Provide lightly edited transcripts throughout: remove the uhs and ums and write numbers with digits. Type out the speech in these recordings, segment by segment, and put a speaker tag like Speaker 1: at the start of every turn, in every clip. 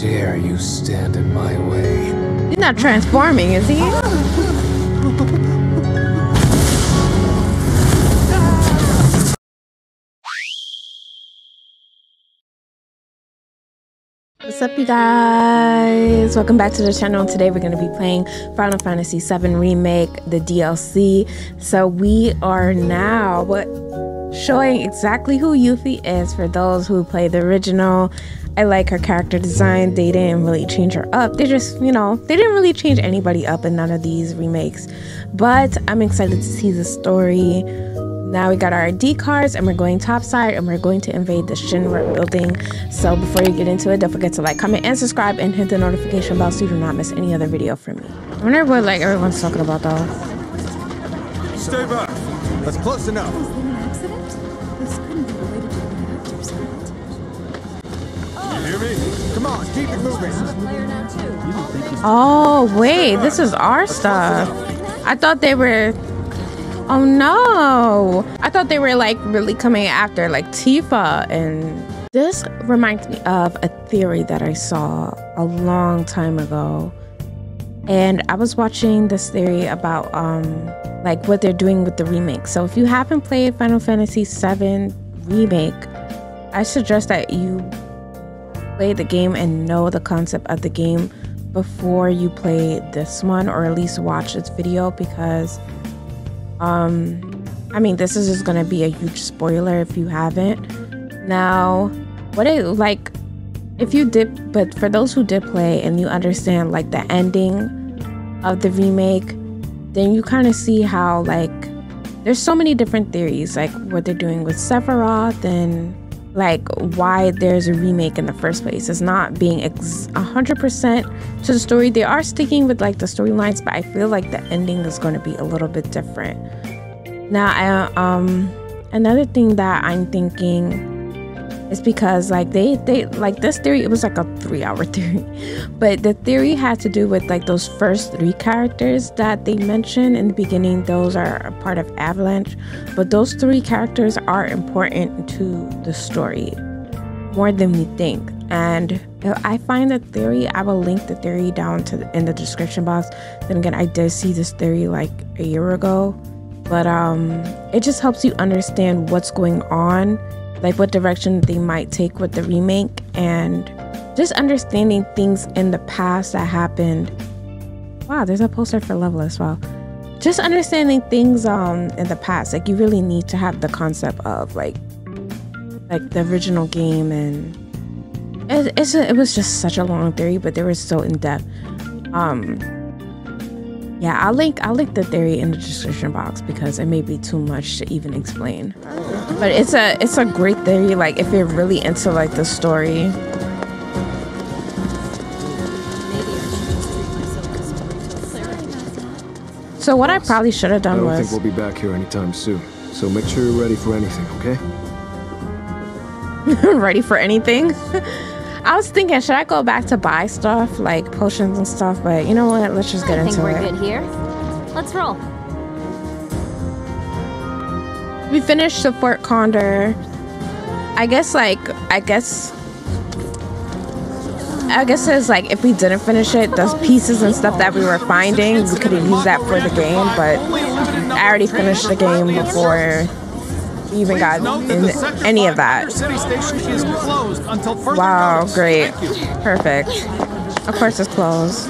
Speaker 1: dare you stand in my way?
Speaker 2: He's not transforming, is he? What's up, you guys? Welcome back to the channel. Today we're going to be playing Final Fantasy VII Remake, the DLC. So we are now showing exactly who Yuffie is for those who play the original. I like her character design. They didn't really change her up. They just, you know, they didn't really change anybody up in none of these remakes. But I'm excited to see the story. Now we got our ID cards and we're going topside and we're going to invade the Shinra building. So before you get into it, don't forget to like, comment, and subscribe and hit the notification bell so you do not miss any other video from me. I wonder what like everyone's talking about though.
Speaker 3: Stay back. That's close enough.
Speaker 4: Was there an accident? This couldn't be related to the actor's event.
Speaker 3: You hear me? Come on, keep it moving.
Speaker 2: Oh wait, this is our stuff. I thought they were... Oh no! I thought they were like really coming after like Tifa, and this reminds me of a theory that I saw a long time ago. And I was watching this theory about like what they're doing with the remake. So if you haven't played Final Fantasy VII Remake, I suggest that you play the game and know the concept of the game before you play this one, or at least watch this video, because I mean, this is just gonna be a huge spoiler if you haven't. Now, what it like, if you did, but for those who did play and you understand like the ending of the remake, then you kind of see how like there's so many different theories, like what they're doing with Sephiroth and like why there's a remake in the first place. It's not being 100% to the story. They are sticking with like the storylines, but I feel like the ending is going to be a little bit different. Now, another thing that I'm thinking is because like they like this theory, it was like a 3-hour theory, but the theory had to do with like those first 3 characters that they mentioned in the beginning. Those are a part of Avalanche, but those 3 characters are important to the story more than we think. And I find the theory, I will link the theory down in the description box. Then again, I did see this theory like a year ago, but it just helps you understand what's going on, like what direction they might take with the remake, and just understanding things in the past that happened. Wow, there's a poster for Level as well. Just understanding things in the past. Like you really need to have the concept of like the original game, and it was just such a long theory, but they were so in depth. Yeah, I'll link the theory in the description box because it may be too much to even explain. But it's a great theory, like if you're really into like the story. So what I probably should have done was...
Speaker 1: I don't think we'll be back here anytime soon. So make sure you're ready for anything, okay?
Speaker 2: Ready for anything? I was thinking, should I go back to buy stuff, like potions and stuff? But you know what? Let's just get into it.
Speaker 4: I think we're good here. Let's roll.
Speaker 2: We finished the Fort Condor. I guess it's like if we didn't finish it, those pieces and stuff that we were finding, we could have used that for the game. But I already finished the game before we even got in any of that. Wow, great. Perfect. Of course it's closed.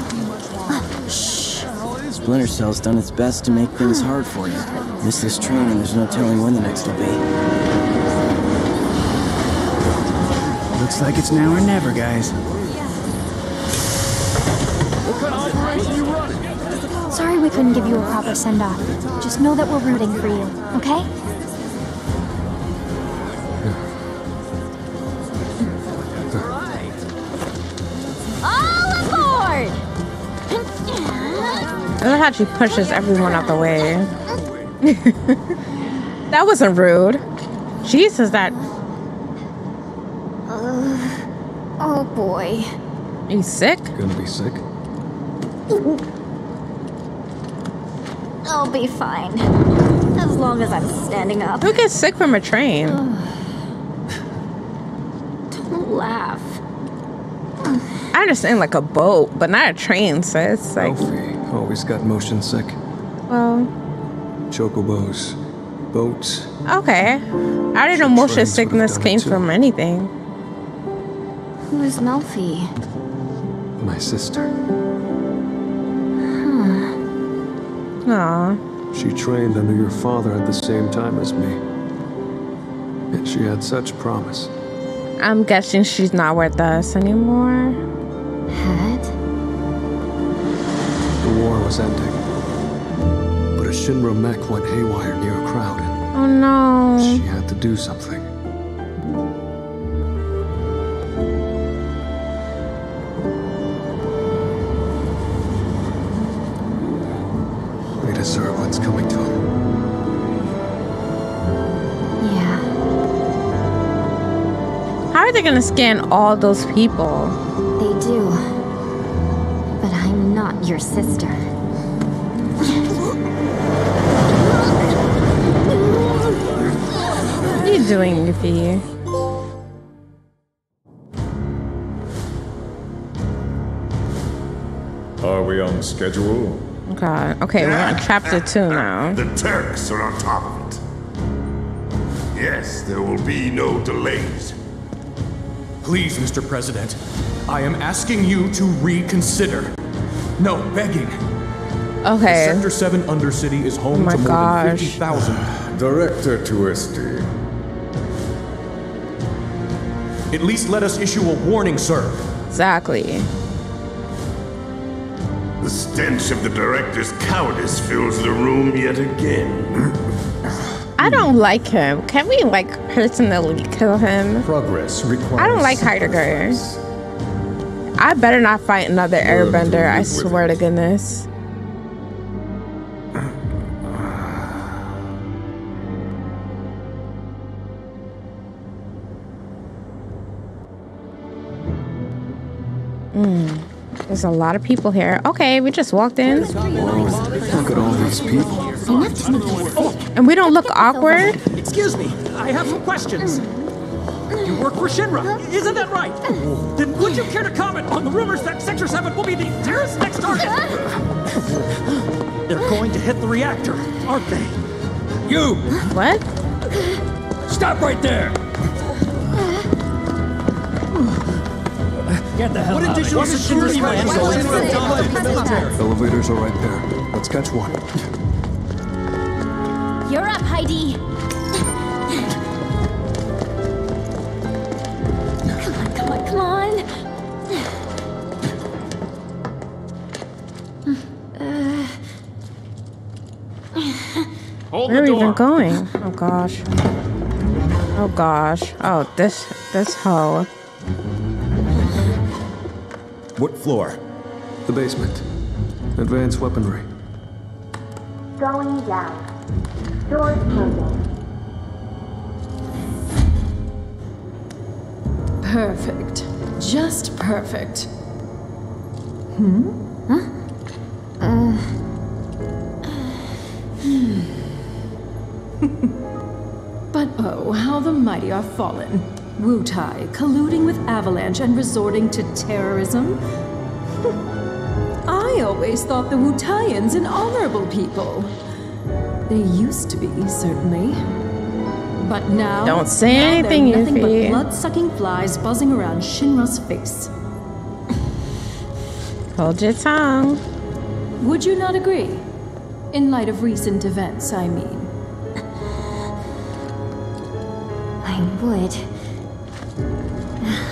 Speaker 5: Shh. Splinter Cell's done its best to make things hard for you. Miss this train and there's no telling when the next will be.
Speaker 6: Looks like it's now or never, guys.
Speaker 3: What kind of operation you running?
Speaker 4: Sorry we couldn't give you a proper send-off. Just know that we're rooting for you, okay? All aboard!
Speaker 2: I love how she pushes everyone out the way. That wasn't rude. Jesus, that...
Speaker 4: Oh boy.
Speaker 2: Are you sick?
Speaker 1: Gonna be sick?
Speaker 4: I'll be fine. As long as I'm standing up.
Speaker 2: Who gets sick from a train?
Speaker 4: Don't laugh.
Speaker 2: I understand like a boat, but not a train, sis. Like,
Speaker 1: Alfie always got motion sick.
Speaker 2: well,
Speaker 1: Chocobos, boats.
Speaker 2: okay. I didn't know motion
Speaker 1: Trains would've
Speaker 2: sickness
Speaker 1: done it
Speaker 2: came
Speaker 1: too.
Speaker 2: from anything.
Speaker 4: Who is Melfi?
Speaker 1: My sister.
Speaker 2: Aw.
Speaker 1: She trained under your father at the same time as me. And she had such promise.
Speaker 2: I'm guessing she's not with us anymore.
Speaker 4: Had?
Speaker 1: The war was ending. But a Shinra mech went haywire near a crowd, and
Speaker 2: Oh no.
Speaker 1: she had to do something. We deserve what's coming to him.
Speaker 4: Yeah.
Speaker 2: How are they gonna scan all those people?
Speaker 4: They do. But I'm not your sister.
Speaker 2: What are you doing, Yuffie?
Speaker 7: Are we on schedule?
Speaker 2: God. Okay, we're on chapter 2 now.
Speaker 8: The Turks are on top of it. Yes, there will be no delays.
Speaker 3: Please, Mr. President, I am asking you to reconsider. No, begging.
Speaker 2: Okay.
Speaker 3: Sector 7 Undercity is home
Speaker 2: my
Speaker 3: to more
Speaker 2: gosh.
Speaker 3: than 50,000.
Speaker 7: Director Twisty.
Speaker 3: At least let us issue a warning, sir.
Speaker 2: Exactly.
Speaker 8: The stench of the director's cowardice fills the room yet again.
Speaker 2: I don't like him. Can we, like, personally kill him?
Speaker 7: Progress requires.
Speaker 2: I don't like Heidegger. I better not fight another airbender, I swear to goodness. There's a lot of people here. Okay, we just walked in.
Speaker 1: Look at all these people.
Speaker 2: And we don't look awkward.
Speaker 9: Excuse me, I have some questions. You work for Shinra, isn't that right? Then would you care to comment on the rumors that Sector 7 will be the terrorist's next target? They're going to hit the reactor, aren't they? You!
Speaker 2: What?
Speaker 9: Stop right there! Get the hell out of here. What additional security plans go into the
Speaker 1: Elevators are right there. Let's catch one.
Speaker 4: You're up, Heidi. Come on, come on.
Speaker 2: Where are we even going? Oh gosh. Oh gosh. Oh, this hoe.
Speaker 7: What floor?
Speaker 1: The basement. Advanced weaponry.
Speaker 10: Going down. Doors closing.
Speaker 11: Perfect. Just perfect. But oh, how the mighty are fallen. Wu-Tai colluding with Avalanche and resorting to terrorism? I always thought the Wu-Taians an honorable people. They used to be, certainly. But now...
Speaker 2: Don't say
Speaker 11: now
Speaker 2: anything,
Speaker 11: they're nothing
Speaker 2: Yuffie.
Speaker 11: but blood-sucking flies buzzing around Shinra's face.
Speaker 2: Hold your tongue.
Speaker 11: Would you not agree? In light of recent events, I mean.
Speaker 4: I would.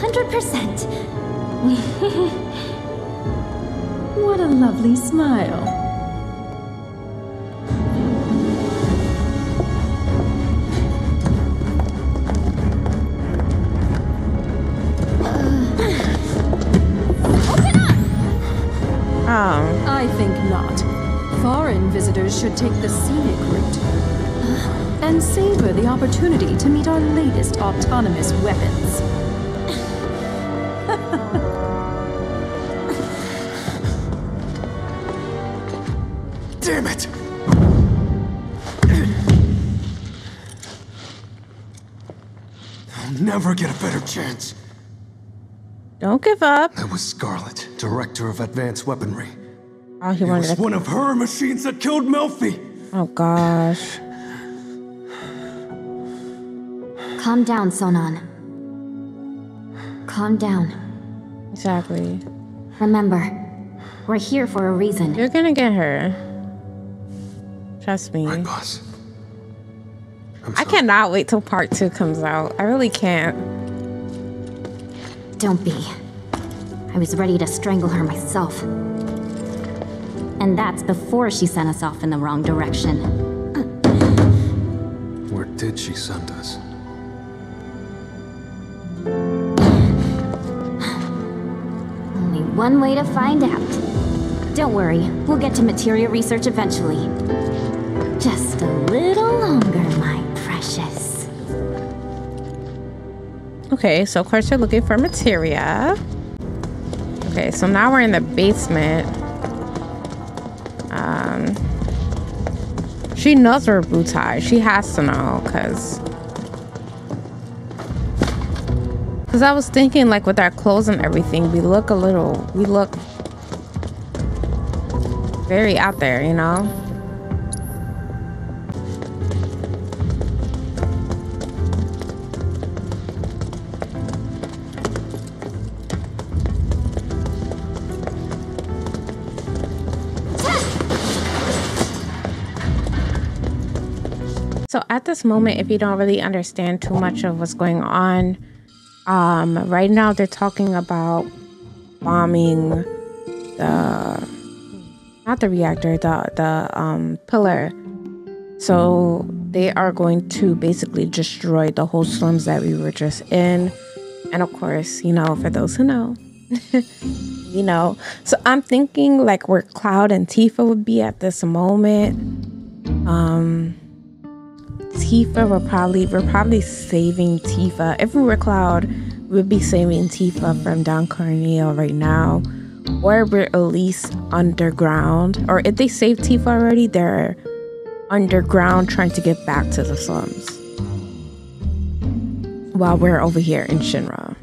Speaker 4: 100%.
Speaker 11: What a lovely smile.
Speaker 2: Oh.
Speaker 11: I think not. Foreign visitors should take the scenic route and savor the opportunity to meet our latest autonomous weapons.
Speaker 3: Damn it! I'll never get a better chance.
Speaker 2: Don't give up.
Speaker 1: That was Scarlet, Director of Advanced Weaponry.
Speaker 2: Oh, he
Speaker 1: It
Speaker 2: wanted
Speaker 1: was
Speaker 2: to...
Speaker 1: one of her machines that killed Melfi.
Speaker 2: Oh, gosh.
Speaker 4: Calm down, Sonon. Calm down.
Speaker 2: Exactly.
Speaker 4: Remember, we're here for a reason.
Speaker 2: You're gonna get her. Trust me.
Speaker 1: Right, boss.
Speaker 2: I cannot wait till part 2 comes out. I really can't.
Speaker 4: Don't be. I was ready to strangle her myself. And that's before she sent us off in the wrong direction.
Speaker 1: Where did she send us?
Speaker 4: Only one way to find out. Don't worry, we'll get to materia research eventually. Just a little longer, my precious.
Speaker 2: Okay, so of course you're looking for materia. Okay, so now we're in the basement. She knows we're Butai. She has to know, cause I was thinking, like, with our clothes and everything, we look very out there, you know? So at this moment, if you don't really understand too much of what's going on, right now they're talking about bombing not the reactor, the pillar. So they are going to basically destroy the whole slums that we were just in. And of course, you know, for those who know, you know. So I'm thinking like where Cloud and Tifa would be at this moment. Tifa, we're probably saving Tifa. If we were Cloud, we'd be saving Tifa from Don Corneo right now. Or we're at least underground. Or if they save Tifa already, they're underground trying to get back to the slums. While we're over here in Shinra.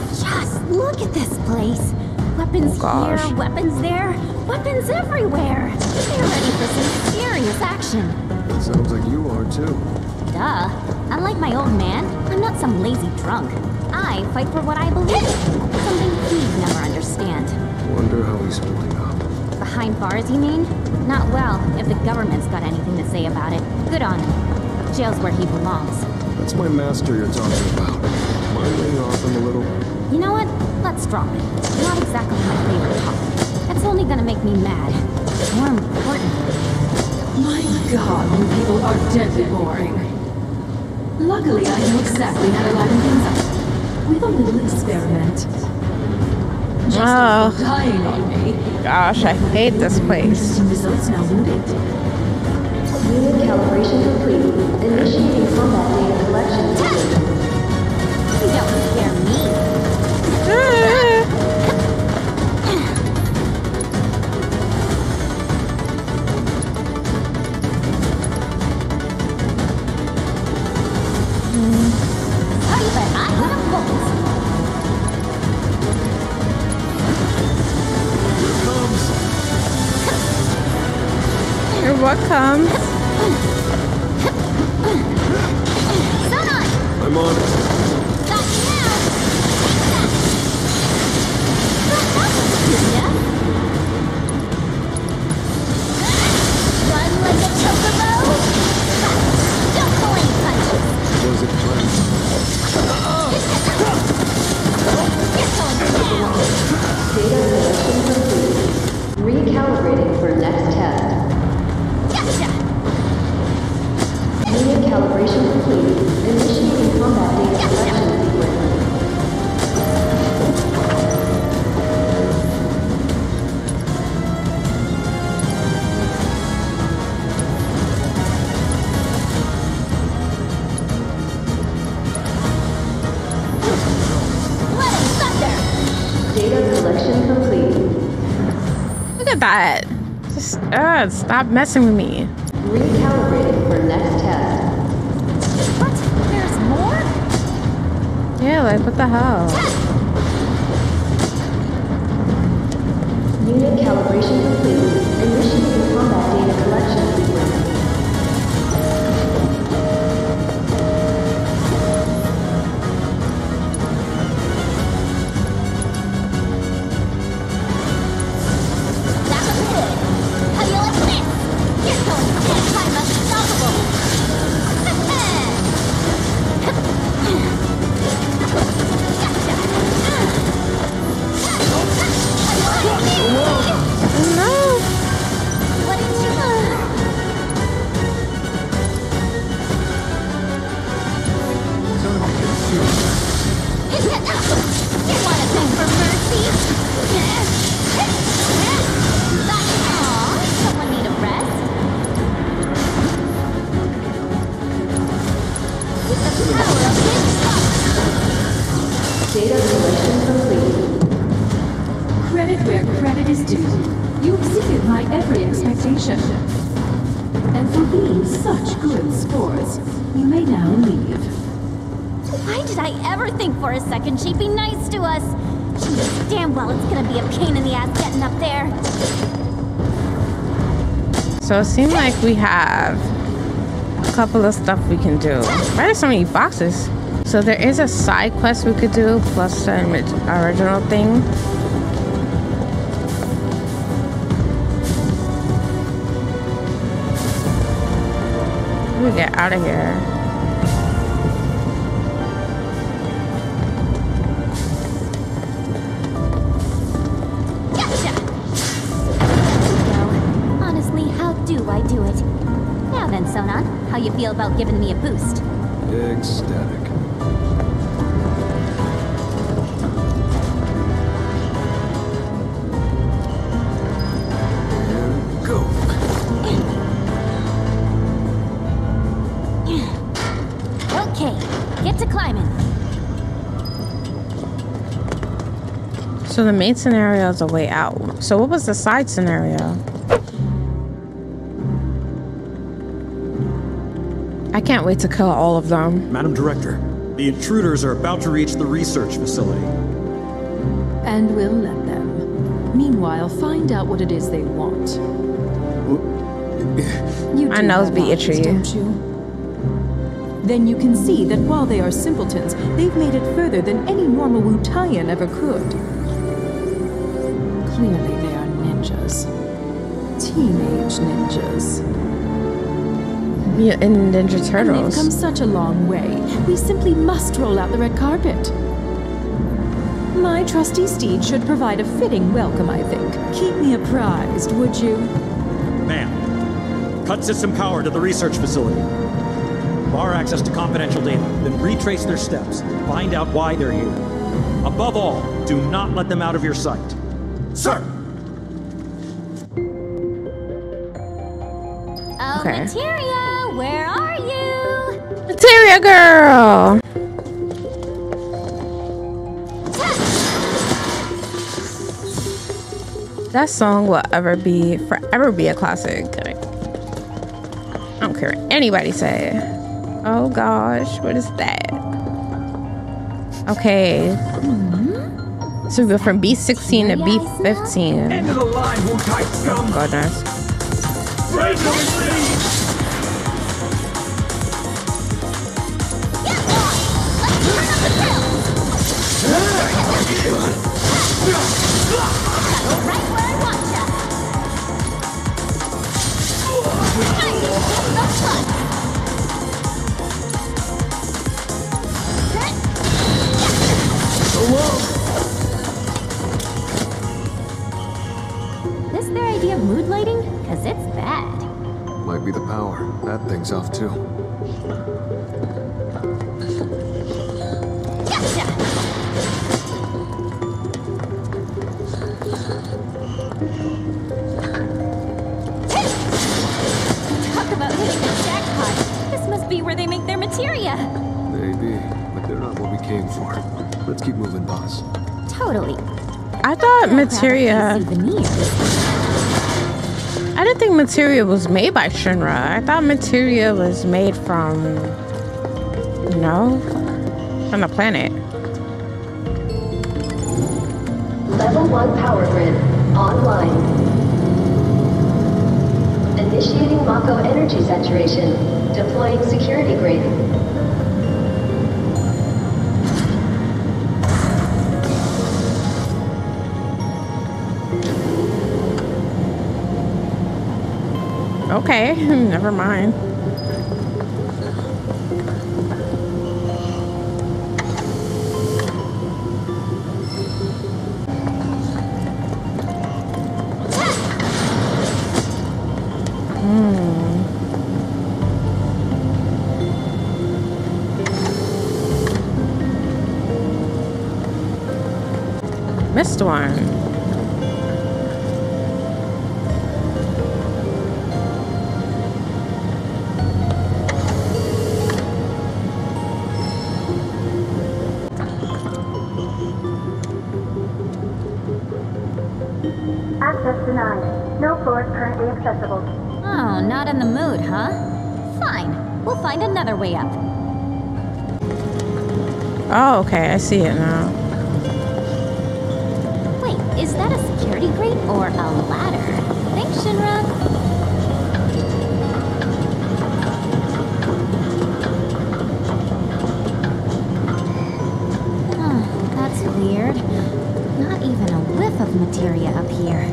Speaker 4: Just look at this place. Weapons here, weapons there, weapons everywhere. They're ready for some serious action.
Speaker 1: Sounds like you are too.
Speaker 4: Duh. Unlike my old man, I'm not some lazy drunk. I fight for what I believe in. Something he'd never understand.
Speaker 1: Wonder how he's holding up.
Speaker 4: Behind bars, you mean? Not well, if the government's got anything to say about it. Good on him. Jail's where he belongs.
Speaker 1: That's my master you're talking about. Mind laying off him a little?
Speaker 4: You know what? Let's drop it. Not exactly my favorite topic. It's only gonna make me mad. More importantly...
Speaker 12: My god, you people are deadly boring. Luckily, I know exactly how to liven things up. With a little experiment.
Speaker 2: Oh,
Speaker 12: dying on me.
Speaker 2: Gosh, I hate this place.
Speaker 12: Results now loaded.
Speaker 10: Unit calibration complete. Initiating combat data collection.
Speaker 4: You don't scare me.
Speaker 2: What comes?
Speaker 1: I'm on it.
Speaker 4: Got you now. Run like a chocobo. Don't pull any punches.
Speaker 1: Was it planned?
Speaker 4: You're going down.
Speaker 10: Data collection complete. Recalibrating for next test. Unit calibration complete. Initiating combat data collection sequence.
Speaker 4: Let him thunder.
Speaker 10: Data collection complete.
Speaker 2: Look at that. Just stop messing with me.
Speaker 10: Recalibrating for next test.
Speaker 4: What? There's more?
Speaker 2: Yeah, like what the hell?
Speaker 10: Unit calibration complete. Initiating combat data collection sequence.
Speaker 4: That was good. How do you like this? You're going anti unstoppable. What did you You want to beg for mercy? Aw, someone need a rest? With the power of his thought.
Speaker 10: Data collection complete.
Speaker 12: Credit where credit is due. You exceeded my every expectation. And for being such good sports, you may now leave.
Speaker 4: Why did I ever think for a second she'd be nice to us? She knows damn well it's gonna be a pain in the ass getting up there.
Speaker 2: So it seems like we have a couple of stuff we can do. Why are there so many boxes? So there is a side quest we could do plus an original thing. We get out of here.
Speaker 4: Gotcha! There we go. Honestly, how do I do it? Now then, Sonon, how you feel about giving me a boost?
Speaker 1: Ecstatic. Go.
Speaker 4: Okay, get to climbing.
Speaker 2: So the main scenario is a way out. So what was the side scenario? I can't wait to kill all of them.
Speaker 9: Madam Director, the intruders are about to reach the research facility.
Speaker 11: And we'll let them. Meanwhile, find out what it is they want. You
Speaker 2: My
Speaker 11: do
Speaker 2: nose
Speaker 11: have
Speaker 2: be
Speaker 11: eyes,
Speaker 2: itchy.
Speaker 11: don't you? Then you can see that while they are simpletons, they've made it further than any normal Wutaian ever could. Clearly they are ninjas. Teenage ninjas.
Speaker 2: In Ninja
Speaker 11: And they've
Speaker 2: Turtles.
Speaker 11: come such a long way. We simply must roll out the red carpet. My trusty steed should provide a fitting welcome, I think. Keep me apprised, would you?
Speaker 9: Ma'am, cut system power to the research facility. Bar access to confidential data, then retrace their steps. Find out why they're here. Above all, do not let them out of your sight.
Speaker 8: Sir!
Speaker 4: Oh,
Speaker 2: Okay.
Speaker 4: Materia, where are you?
Speaker 2: Materia girl! That song will forever be a classic. I don't care what anybody say. Oh gosh, what is that? Okay. So we go from B16 to B15.
Speaker 3: End of the line, Wu Tai scum!
Speaker 2: Oh goodness.
Speaker 3: Break the lead!
Speaker 4: Right where I want ya. Time to kick the fun. This their idea of mood lighting? Cause it's bad.
Speaker 1: Might be the power. That thing's off too.
Speaker 4: Gotcha! Talk about hitting the jackpot. This must be where they make their materia.
Speaker 1: Maybe, but they're not what we came for. Let's keep moving, boss.
Speaker 4: Totally.
Speaker 2: I thought materia. I didn't think materia was made by Shinra. I thought materia was made from, you know, from the planet.
Speaker 10: 1 power grid online. Initiating Mako energy saturation. Deploying security grid.
Speaker 2: Okay, never mind. Missed one.
Speaker 13: Access denied. No floors currently accessible.
Speaker 4: Oh, not in the mood, huh? Fine. We'll find another way up.
Speaker 2: Oh, okay. I see it now.
Speaker 4: Wait, is that a security grate or a ladder? Thanks, Shinra. That's weird. Not even a whiff of materia up here.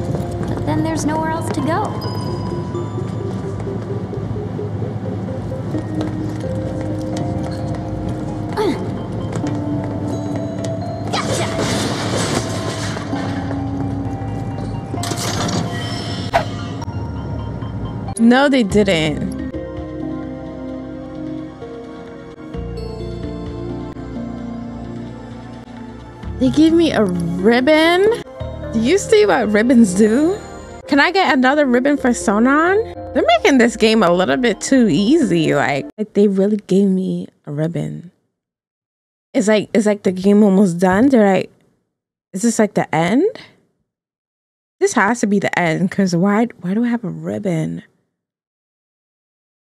Speaker 4: But then there's nowhere else to go.
Speaker 2: No, they didn't. They gave me a ribbon. Do you see what ribbons do? Can I get another ribbon for Sonon? They're making this game a little bit too easy. Like they really gave me a ribbon. It's like the game almost done. They're like, is this like the end? This has to be the end, because why do I have a ribbon?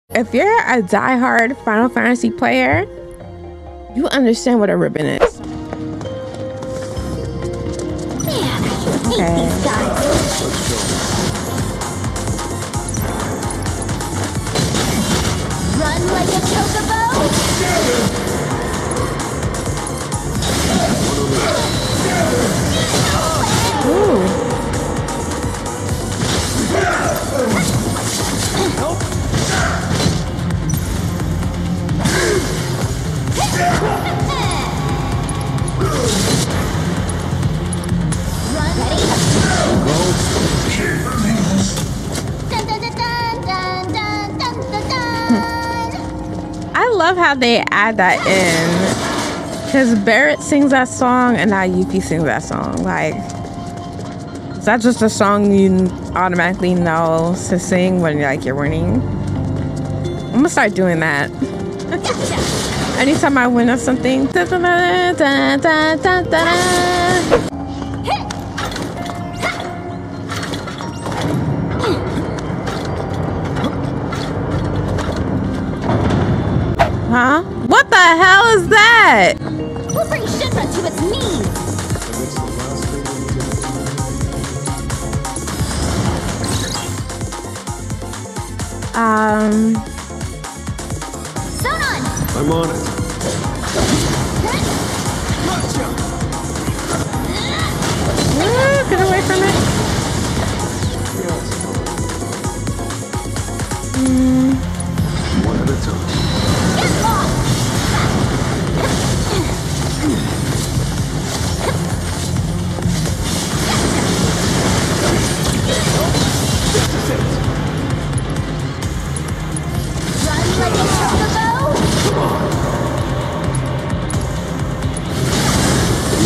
Speaker 2: If you're a diehard Final Fantasy player, you understand what a ribbon is. Okay.
Speaker 4: Run like a chocobo!
Speaker 2: Ooh. I love how they add that in, because Barrett sings that song and now Yuki sings that song. Like, is that just a song you automatically know to sing when you're winning? I'm gonna start doing that. Anytime I win or something. Huh? What the hell is that?
Speaker 4: We'll bring Shinra to its knees! Sonon!
Speaker 1: I'm on it.
Speaker 2: Get away from it.
Speaker 1: One at a time.
Speaker 4: Get lost! Run like a chocobo!
Speaker 1: Come on.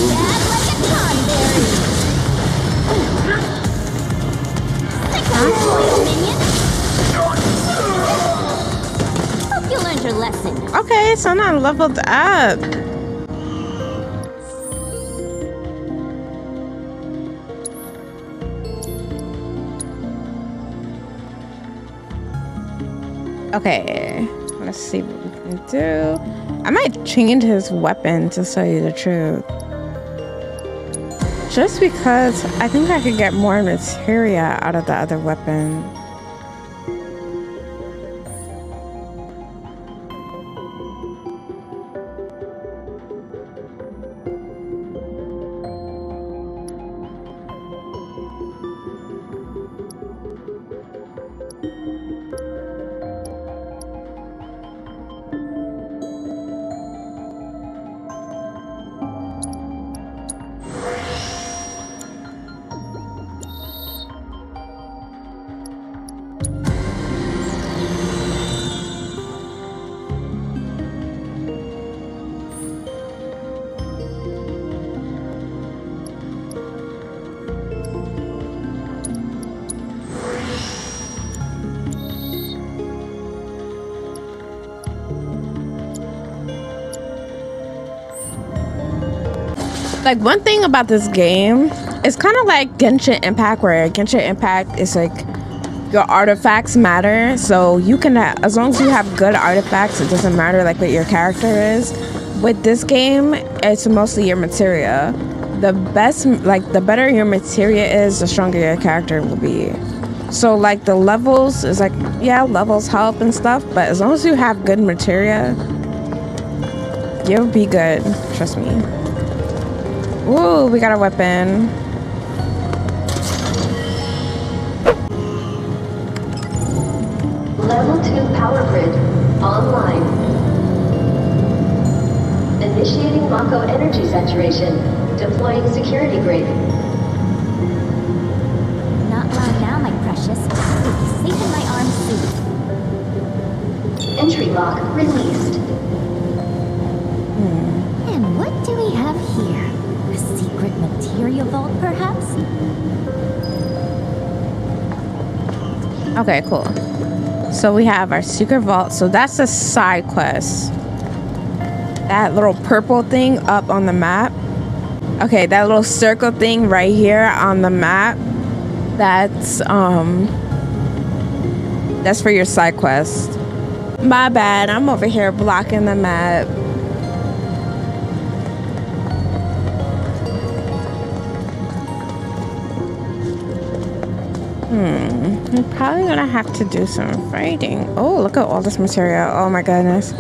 Speaker 4: Bad like a conberry! Sick of spoiled minion! Hope you learned your lesson.
Speaker 2: Okay, so now I'm leveled up. Okay, let's see what we can do. I might change his weapon to tell you the truth. Just because I think I could get more materia out of the other weapon. Like, one thing about this game, it's kind of like Genshin Impact, where Genshin Impact is like your artifacts matter. So you can, as long as you have good artifacts, it doesn't matter like what your character is. With this game, it's mostly your materia. The best, like the better your materia is, the stronger your character will be. So like the levels is like, yeah, levels help and stuff, but as long as you have good materia, you'll be good. Trust me. Ooh, we got a weapon.
Speaker 10: Level 2 power grid online. Initiating Mako energy saturation. Deploying security grid.
Speaker 4: Not long now, my precious. You'll be safe in my arms soon.
Speaker 10: Entry lock released.
Speaker 4: And what do we have here? A secret materia vault, perhaps?
Speaker 2: Okay, cool. So we have our secret vault. So that's a side quest. That little purple thing up on the map. Okay, that little circle thing right here on the map. That's for your side quest. My bad, I'm over here blocking the map. I'm probably gonna have to do some fighting. Oh, look at all this material. Oh my goodness.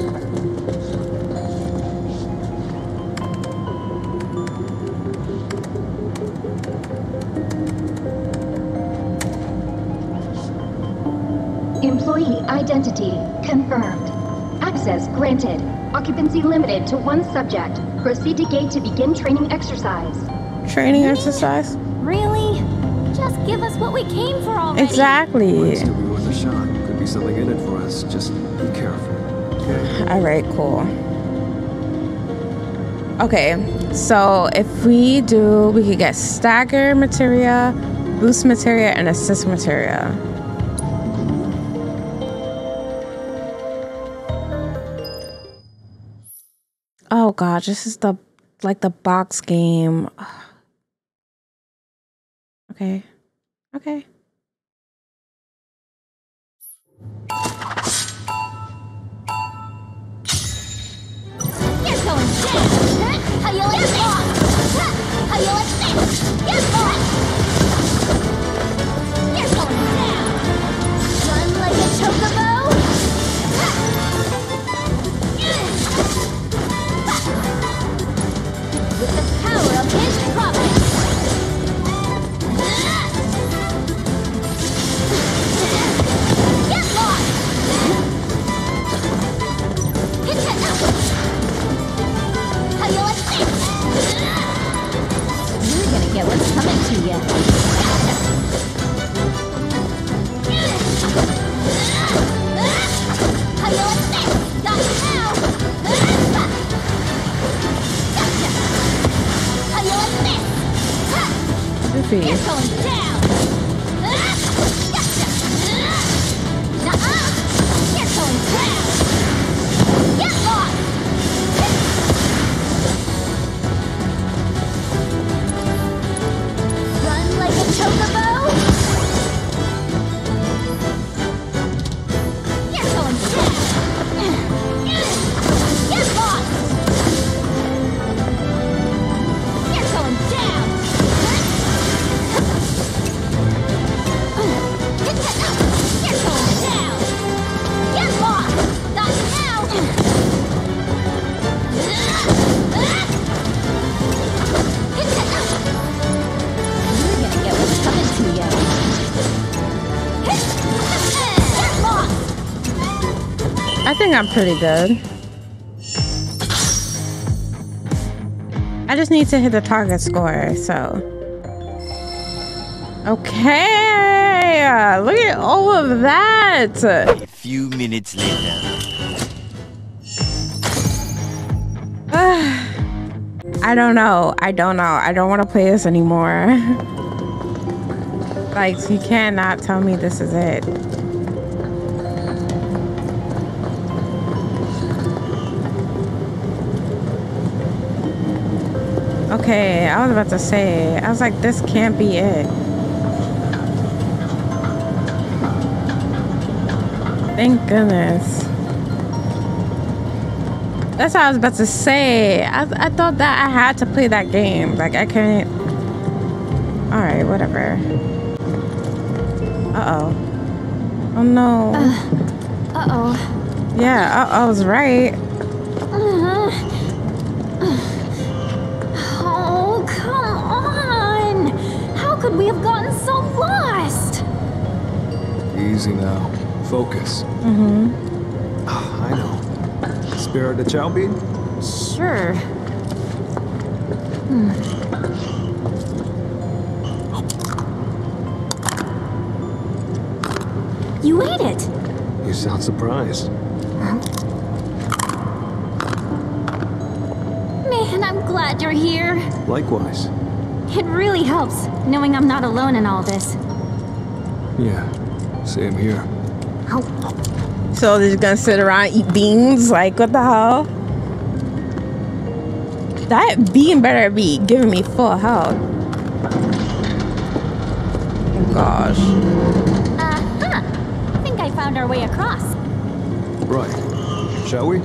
Speaker 10: Employee identity confirmed. Access granted. Occupancy limited to 1 subject. Proceed to gate to begin training exercise.
Speaker 2: Training exercise?
Speaker 4: Really? Just give us what we came for already.
Speaker 2: Exactly.
Speaker 1: Might still be worth a shot. Could be something in it for us. Just be careful. Okay.
Speaker 2: All right, cool. Okay, so if we could get stagger materia, boost materia, and assist materia. Oh god, this is the box game. Okay. Okay.
Speaker 4: You're going down! How you like that? How you like that? You're going down! Run like a chocobo! With the power of his providence! Get lost! Hit it! How you like this? You're gonna get what's coming to you. How you like this? Got you now! Gotcha! How you like this?
Speaker 2: Goofy.
Speaker 4: You're going down! Gotcha! Nuh-uh! You're going down! Get lost! Run like a chocobo! You're going down! Get lost! You're going down!
Speaker 2: think I'm pretty good. I just need to hit the target score, so. Okay, look at all of that.
Speaker 14: A few minutes later.
Speaker 2: I don't know. I don't want to play this anymore. Like, you cannot tell me this is it. Okay, I was about to say, I was like, this can't be it. Thank goodness. That's what I was about to say. I thought that I had to play that game. Like, I couldn't. Alright, whatever. Uh-oh. Oh, no.
Speaker 4: Uh-oh.
Speaker 2: Yeah, uh-oh's right.
Speaker 4: Oh, come on! How could we have gotten so lost?
Speaker 1: Easy now. Focus.
Speaker 2: Mm-hmm.
Speaker 1: I know. Spare the chow bean?
Speaker 4: Sure. You ate it!
Speaker 1: You sound surprised.
Speaker 4: Man, I'm glad you're here.
Speaker 1: Likewise.
Speaker 4: It really helps, knowing I'm not alone in all this.
Speaker 1: Yeah, same here.
Speaker 2: So they're just gonna sit around, eat beans? Like, what the hell? That bean better be giving me full health. Oh, gosh.
Speaker 4: Uh-huh. I think I found our way across.
Speaker 1: Right. Shall we?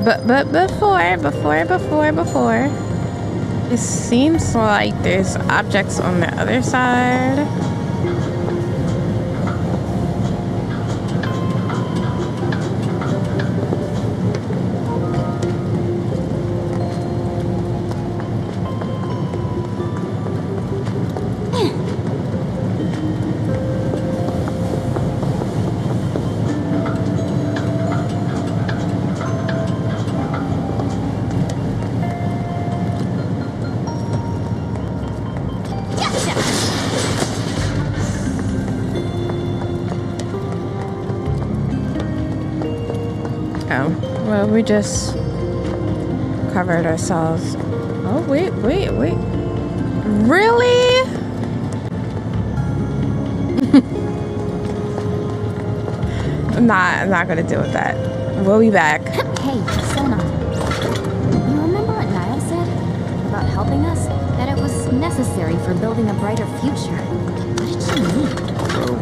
Speaker 2: But before. It seems like there's objects on the other side. Well, we just covered ourselves. Oh, wait. Really? I'm not gonna deal with that. We'll be back.
Speaker 4: Hey, Sona. You remember what Nero said about helping us? That it was necessary for building a brighter future. What did she mean?
Speaker 1: Well,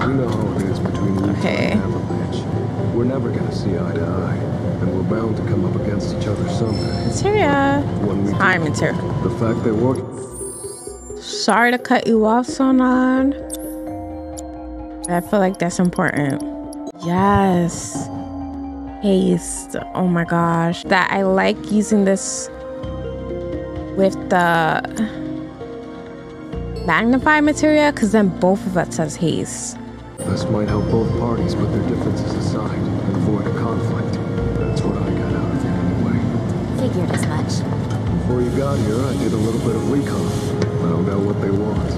Speaker 1: you know how it is between you and Avalanche. We're never gonna see eye to eye, and we're bound to come up against each other someday.
Speaker 2: Materia. Hi, Materia.
Speaker 1: The fact that we're...
Speaker 2: Sorry to cut you off, Sonan. I feel like that's important. Yes. Haste. Oh my gosh. That I like using this with the magnify materia, because then both of us has haste.
Speaker 1: This might help both parties put their differences aside and avoid a conflict. That's what I got out of it anyway.
Speaker 4: Figured as much.
Speaker 1: Before you got here, I did a little bit of recon. I don't know what they want.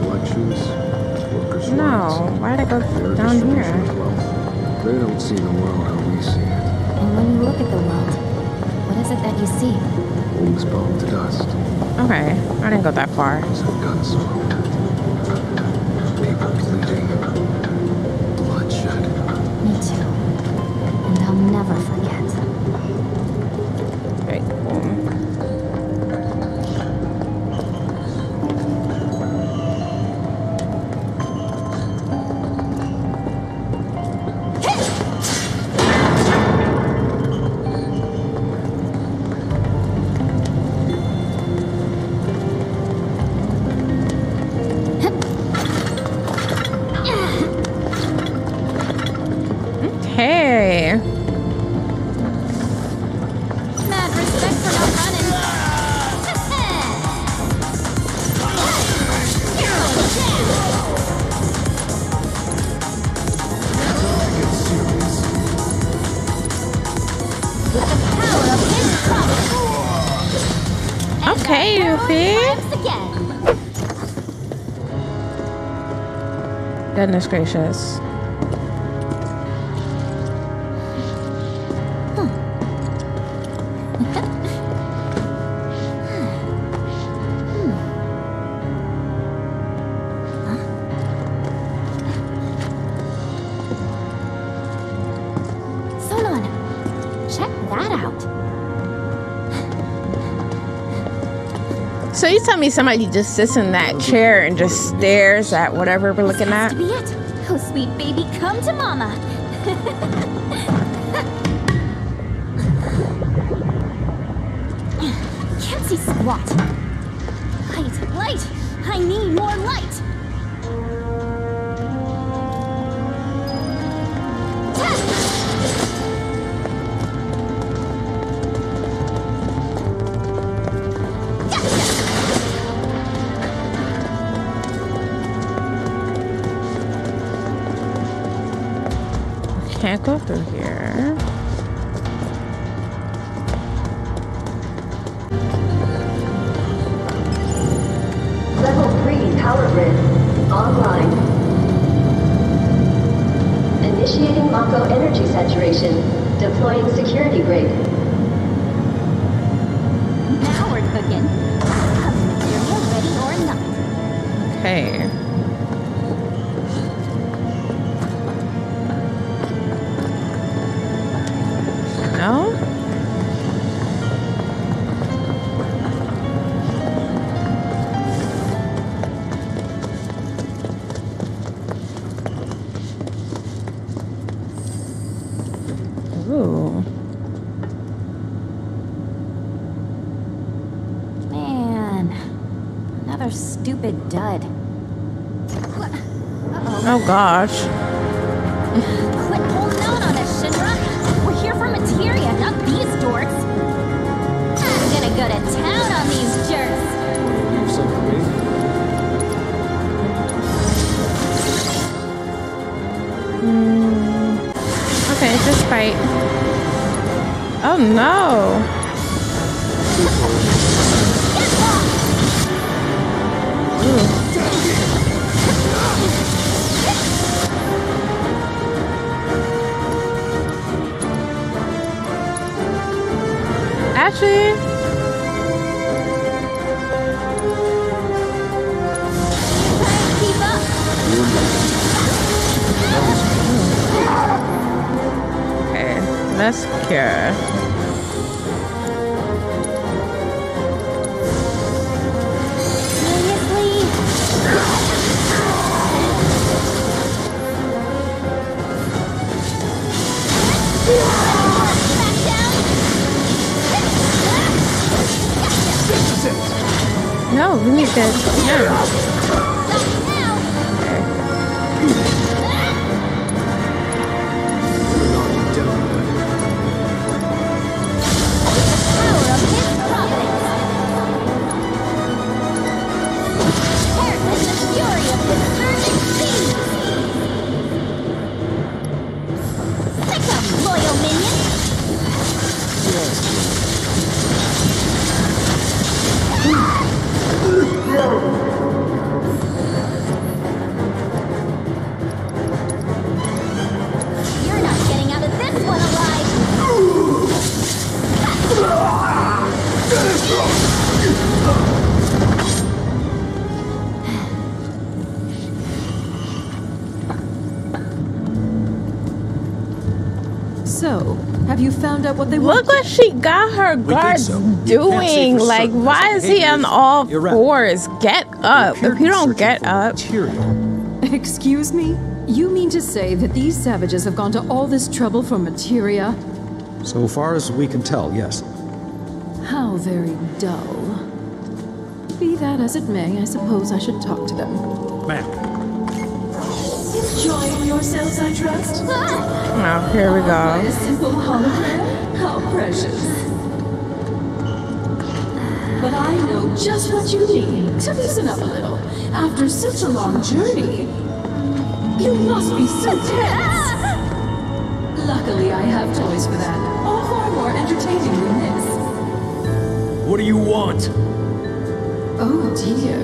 Speaker 1: Elections, workers' rights.
Speaker 2: No, why'd I go down here?
Speaker 1: They don't see the world how we see it.
Speaker 4: And when you look at the world, what is it that you see?
Speaker 1: Homes burned to dust.
Speaker 2: Okay, I didn't go that far.
Speaker 1: Some guns smoking. People bleeding. Bloodshed.
Speaker 4: Me too. And I'll never forget.
Speaker 2: Right, boom. Hey.
Speaker 4: Mad respect for not running.
Speaker 2: Okay, Yuffie. Goodness gracious. So you tell me somebody just sits in that chair and just stares at whatever we're looking at?
Speaker 4: To be it. Oh, sweet baby, come to mama. Can't see squat. Light. I need more light.
Speaker 2: Can't go through here.
Speaker 15: Level 3 power grid online. Initiating Mako energy saturation. Deploying security grid.
Speaker 4: Now we're cooking. Material ready or not.
Speaker 2: Okay. No? Ooh.
Speaker 4: Man, another stupid dud.
Speaker 2: Oh gosh.
Speaker 4: Quit holding out on us, Shinra. We're here for materia, not these dorks. I'm gonna go to town on these jerks.
Speaker 2: Okay, just fight. Oh no. Ooh. Actually,
Speaker 4: keep up.
Speaker 2: Okay, let's cure. No, we need to.
Speaker 4: You're not getting out of this one alive.
Speaker 11: So, have you found out what they want?
Speaker 2: Look what she got her guards doing. Like, why is he on all fours? Get up. If you don't get up.
Speaker 11: Excuse me? You mean to say that these savages have gone to all this trouble for materia?
Speaker 9: So far as we can tell, yes.
Speaker 11: How very dull. Be that as it may, I suppose I should talk to them.
Speaker 9: Ma'am.
Speaker 12: Enjoying yourselves, I trust?
Speaker 2: Oh, here we go.
Speaker 12: A simple hologram? How precious. But I know just what you need to loosen up a little. After such a long journey, you must be so tense. Luckily, I have toys for that. All far more entertaining than this.
Speaker 3: What do you want?
Speaker 12: Oh dear.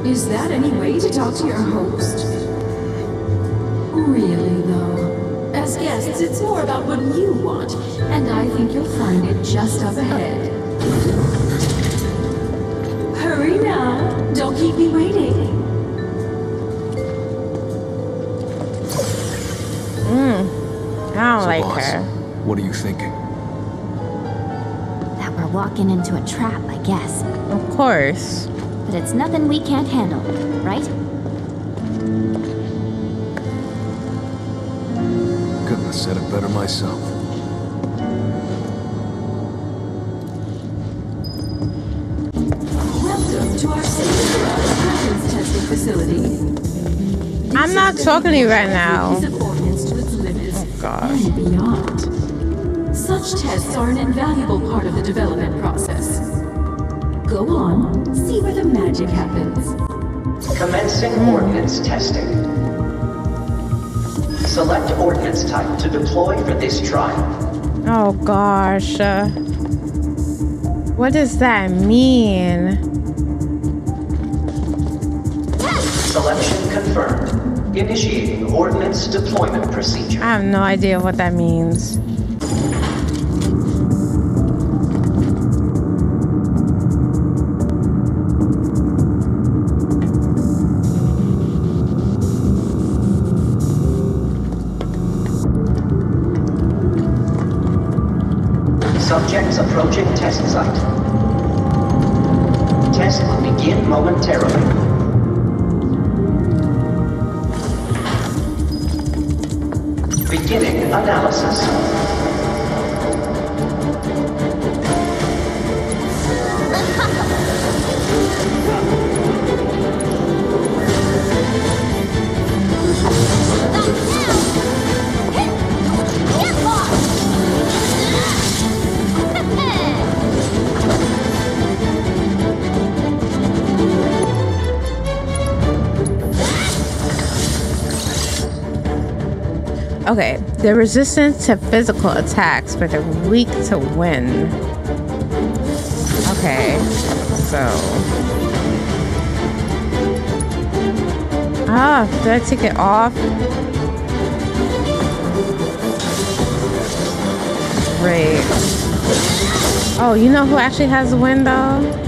Speaker 12: Is that any way to talk to your host? Really, though. As guests, it's more about what you want, and I think you'll find it just up ahead. Hurry now. Don't keep me waiting.
Speaker 2: I don't like
Speaker 1: boss,
Speaker 2: her.
Speaker 1: What are you thinking?
Speaker 4: That we're walking into a trap, I guess.
Speaker 2: Of course.
Speaker 4: But it's nothing we can't handle, right?
Speaker 1: Couldn't have said it better myself.
Speaker 12: Welcome to our state-of-the-art weapons testing facility.
Speaker 2: I'm not talking to you right now.
Speaker 12: Oh
Speaker 2: God.
Speaker 12: And beyond. Such tests are an invaluable part of the development process. Go on, see where the magic happens.
Speaker 16: Commencing ordnance testing. Select ordnance type to deploy for this trial.
Speaker 2: Oh gosh. What does that mean?
Speaker 16: Selection confirmed. Initiating ordnance deployment procedure.
Speaker 2: I have no idea what that means.
Speaker 16: Subjects approaching test site. Test will begin momentarily. Beginning analysis.
Speaker 2: Okay, they're resistant to physical attacks, but they're weak to wind. Okay, so... did I take it off? Great. Oh, you know who actually has the wind though?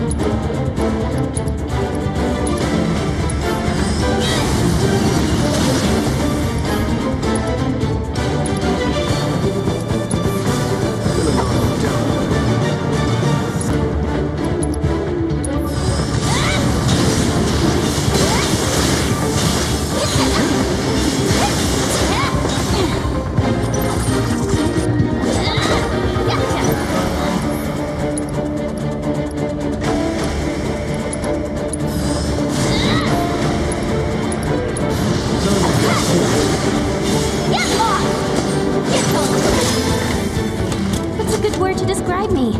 Speaker 4: What's a good word to describe me?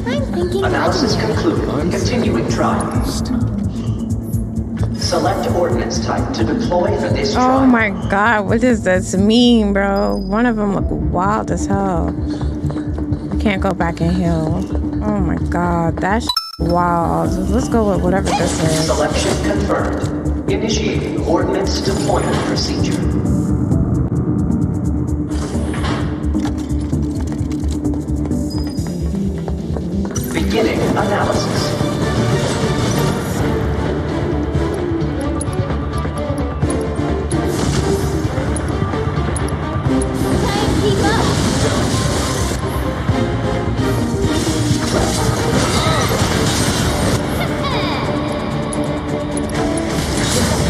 Speaker 4: I'm thinking
Speaker 16: Analysis concluded. Continuing trial. Select ordnance type to deploy for this trial.
Speaker 2: Oh my god, what does this mean, bro? One of them look wild as hell. I can't go back and heal. Oh my god, that's wild. Let's go with whatever this is.
Speaker 16: Selection confirmed. Initiating ordnance deployment procedure. Beginning analysis.
Speaker 4: Keep up.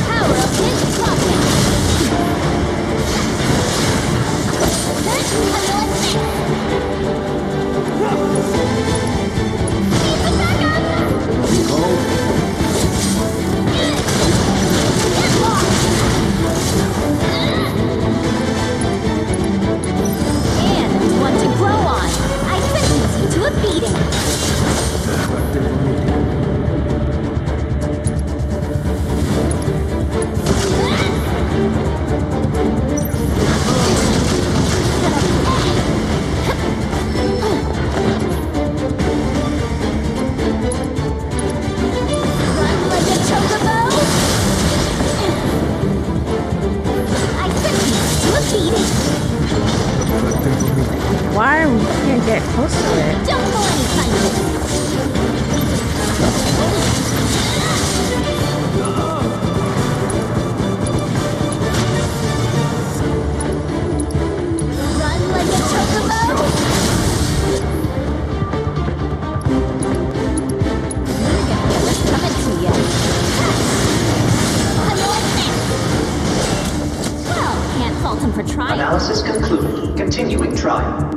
Speaker 4: Power of his pocket.
Speaker 16: continuing trial.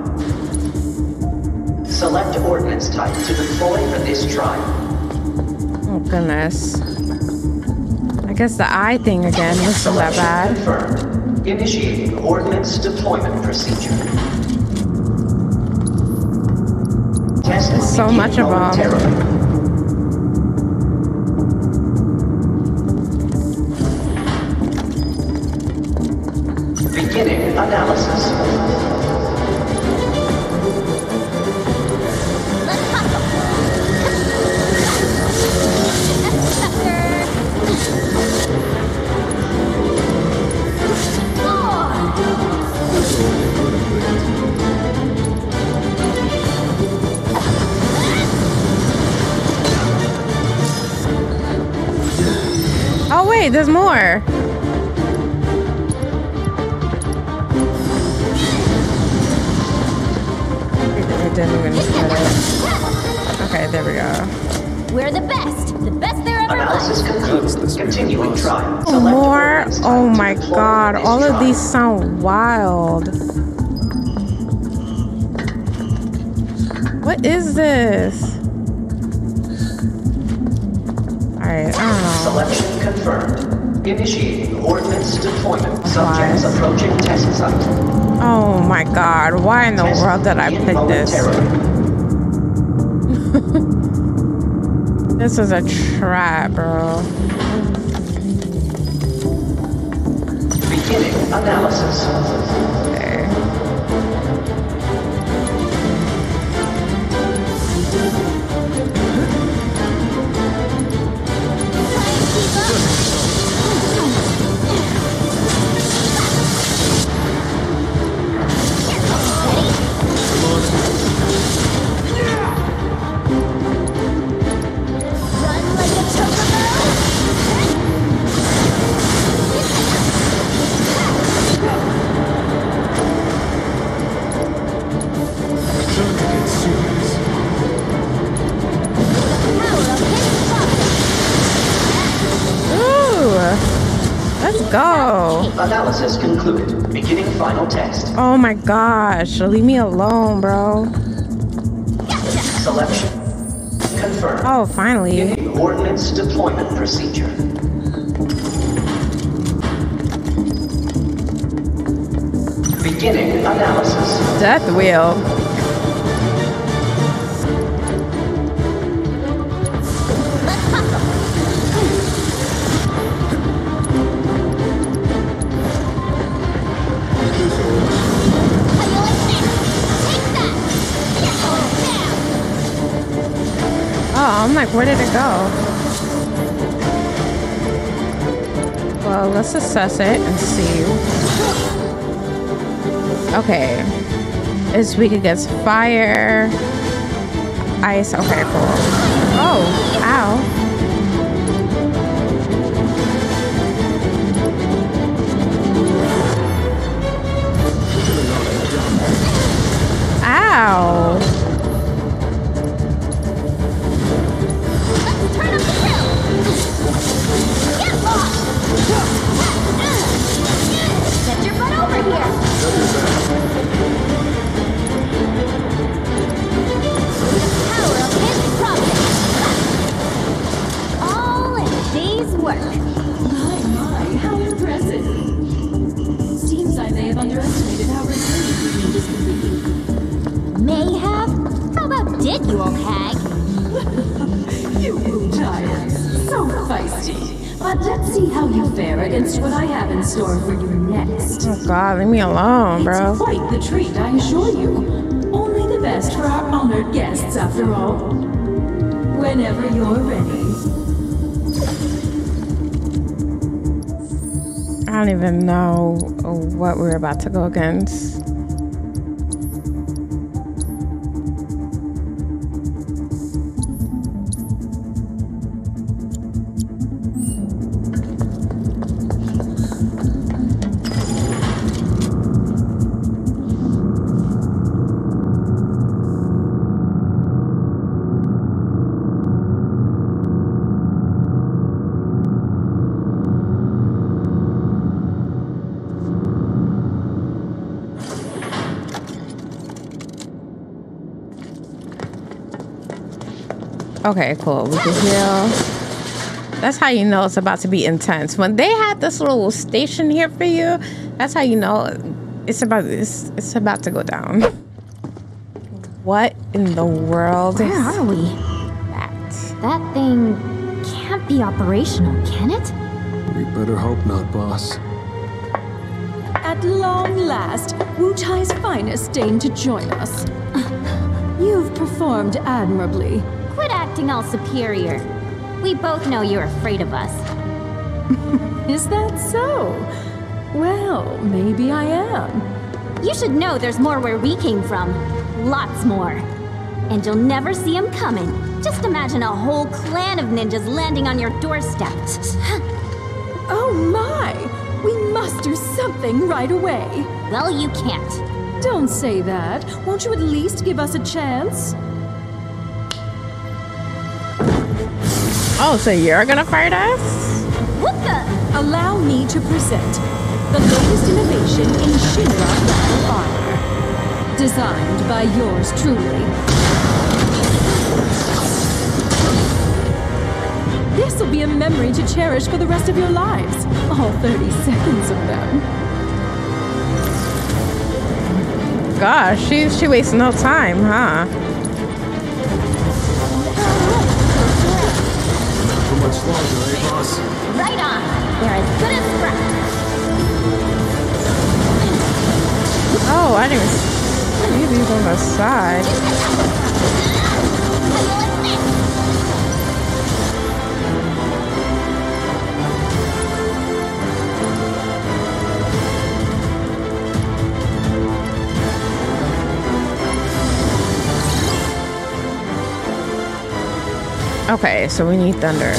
Speaker 16: Select ordnance type to deploy for this trial.
Speaker 2: Oh goodness. I guess the eye thing again wasn't that bad.
Speaker 16: Confirmed. Initiating ordnance deployment procedure. Test
Speaker 2: There's so much of them.
Speaker 16: Beginning analysis.
Speaker 2: Oh wait, there's more. It didn't even get it. Okay, there we go.
Speaker 4: We're the best there ever
Speaker 16: Analysis concludes. Continuing trial.
Speaker 2: Oh, more? Oh my god, all of these sound wild. What is this? Alright, I don't know.
Speaker 16: Selection confirmed. Initiating ordnance deployment. Subjects approaching test site.
Speaker 2: Oh my god, why in the world did I pick this? This is a trap, bro.
Speaker 16: Beginning analysis.
Speaker 2: Okay. Go.
Speaker 16: Analysis concluded. Beginning final test.
Speaker 2: Oh my gosh, leave me alone, bro.
Speaker 16: Selection confirmed.
Speaker 2: Oh, finally.
Speaker 16: Beginning ordnance deployment procedure. Beginning analysis.
Speaker 2: Death wheel. Oh, I'm like, where did it go? Well, let's assess it and see. Okay. It's weak against fire. Ice. Okay, cool. Oh, ow. Ow.
Speaker 4: Get your butt over here! The power of his providence! All in a day's work.
Speaker 12: My, how impressive. Seems I may have underestimated how resilient you can be.
Speaker 4: May have? How about did you, old hag?
Speaker 12: You giants, so feisty. But let's see how you fare against what I have in store for you next.
Speaker 2: Oh god, leave me alone, bro.
Speaker 12: It's quite the treat, I assure you. Only the best for our honored guests, after all. Whenever you're ready.
Speaker 2: I don't even know what we're about to go against. Okay, cool. We can heal. That's how you know it's about to be intense. When they had this little station here for you, that's how you know it's about to go down. What in the world?
Speaker 4: Where are we? That thing can't be operational, can it?
Speaker 1: We better hope not, boss.
Speaker 11: At long last, Wu Tai's finest deigned to join us. You've performed admirably.
Speaker 4: Quit acting all superior. We both know you're afraid of us.
Speaker 11: Is that so? Well, maybe I am.
Speaker 4: You should know there's more where we came from. Lots more. And you'll never see them coming. Just imagine a whole clan of ninjas landing on your doorstep.
Speaker 11: Oh my! We must do something right away.
Speaker 4: Well, you can't.
Speaker 11: Don't say that. Won't you at least give us a chance?
Speaker 2: Oh, so you're gonna fight us?
Speaker 4: What the?
Speaker 11: Allow me to present the latest innovation in Shinra battle armor. Designed by yours truly. This will be a memory to cherish for the rest of your lives. All 30 seconds of them.
Speaker 2: Gosh, she wastes no time, huh?
Speaker 1: How much longer, eh, boss?
Speaker 4: Right on. They're as good as scrapped.
Speaker 2: Oh, I didn't see these on the side. Okay, so we need thunder.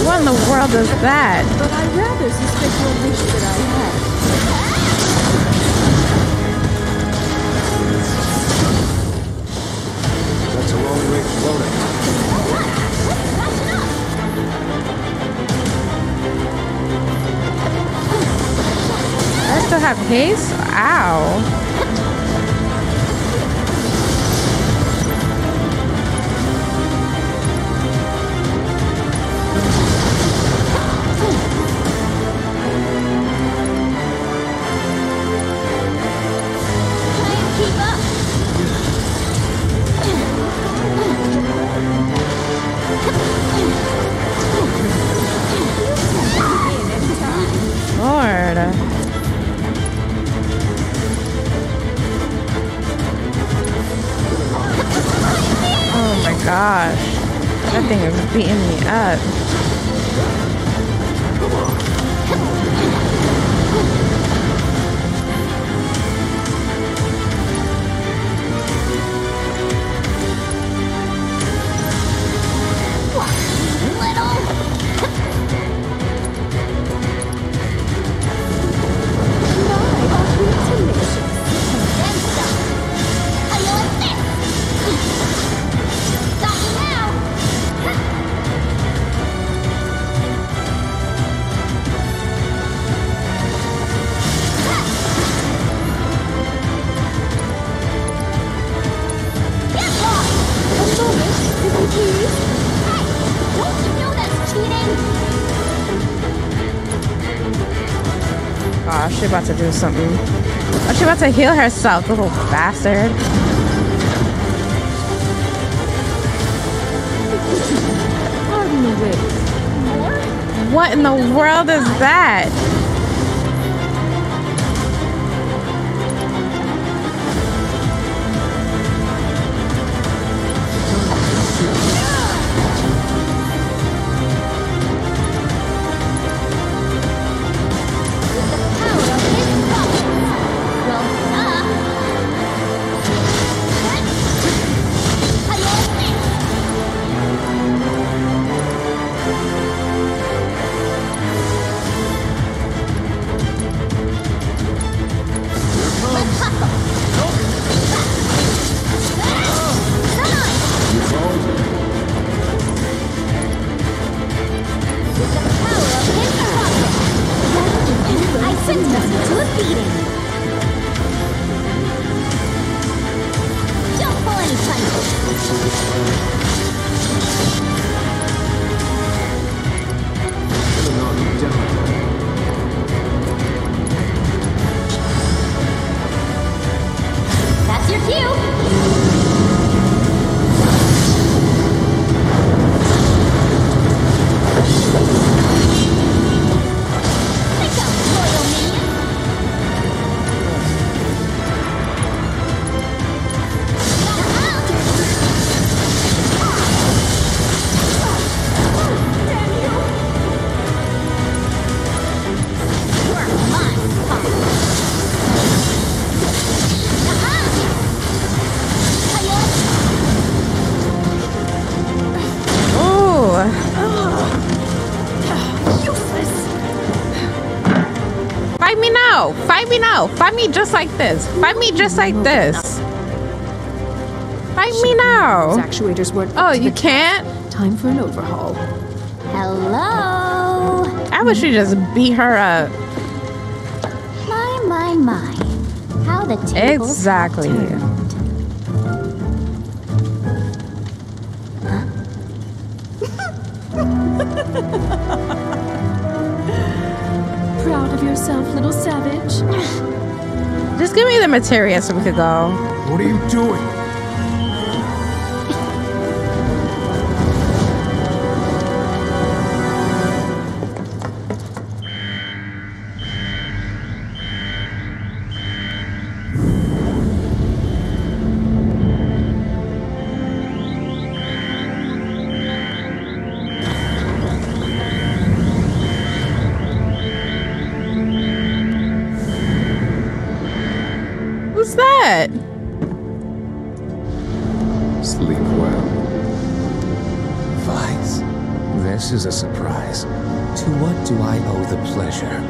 Speaker 2: What in the world is that?
Speaker 11: But I'd rather suspect your wish that I had.
Speaker 1: That's a long-range floating.
Speaker 2: I still have haste? Ow. Lord. Oh my gosh. That thing is beating me up. Oh, she about to do something. Oh, she about to heal herself, little bastard.
Speaker 11: Pardon the wait.
Speaker 2: What in the world is that?
Speaker 4: you! Think I'll spoil me?
Speaker 2: Fight me now! Fight me now! Fight me just like this! Fight me just like this! Fight me now!
Speaker 11: Actuators work.
Speaker 2: Oh, you can't?
Speaker 11: Time for an overhaul.
Speaker 4: Hello?
Speaker 2: I wish we just beat her up.
Speaker 4: My. How the tables
Speaker 2: Exactly.
Speaker 4: have turned.
Speaker 11: Proud of yourself, little savage?
Speaker 2: Just give me the materia so we could go.
Speaker 8: What are you doing?
Speaker 2: Who's that?
Speaker 1: Sleep well.
Speaker 17: Vice, this is a surprise. To what do I owe the pleasure?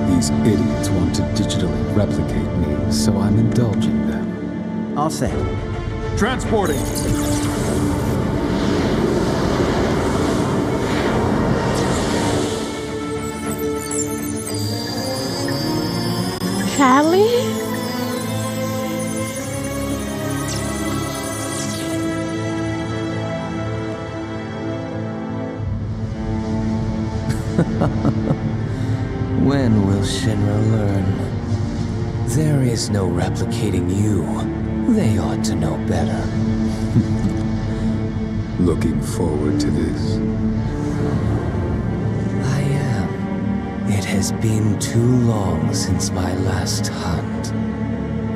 Speaker 1: These idiots want to digitally replicate me, so I'm indulging them.
Speaker 6: All set.
Speaker 3: Transporting.
Speaker 2: Charlie?
Speaker 17: When will Shinra learn? There is no replicating you. They ought to know better.
Speaker 1: Looking forward to this.
Speaker 17: I am. It has been too long since my last hunt.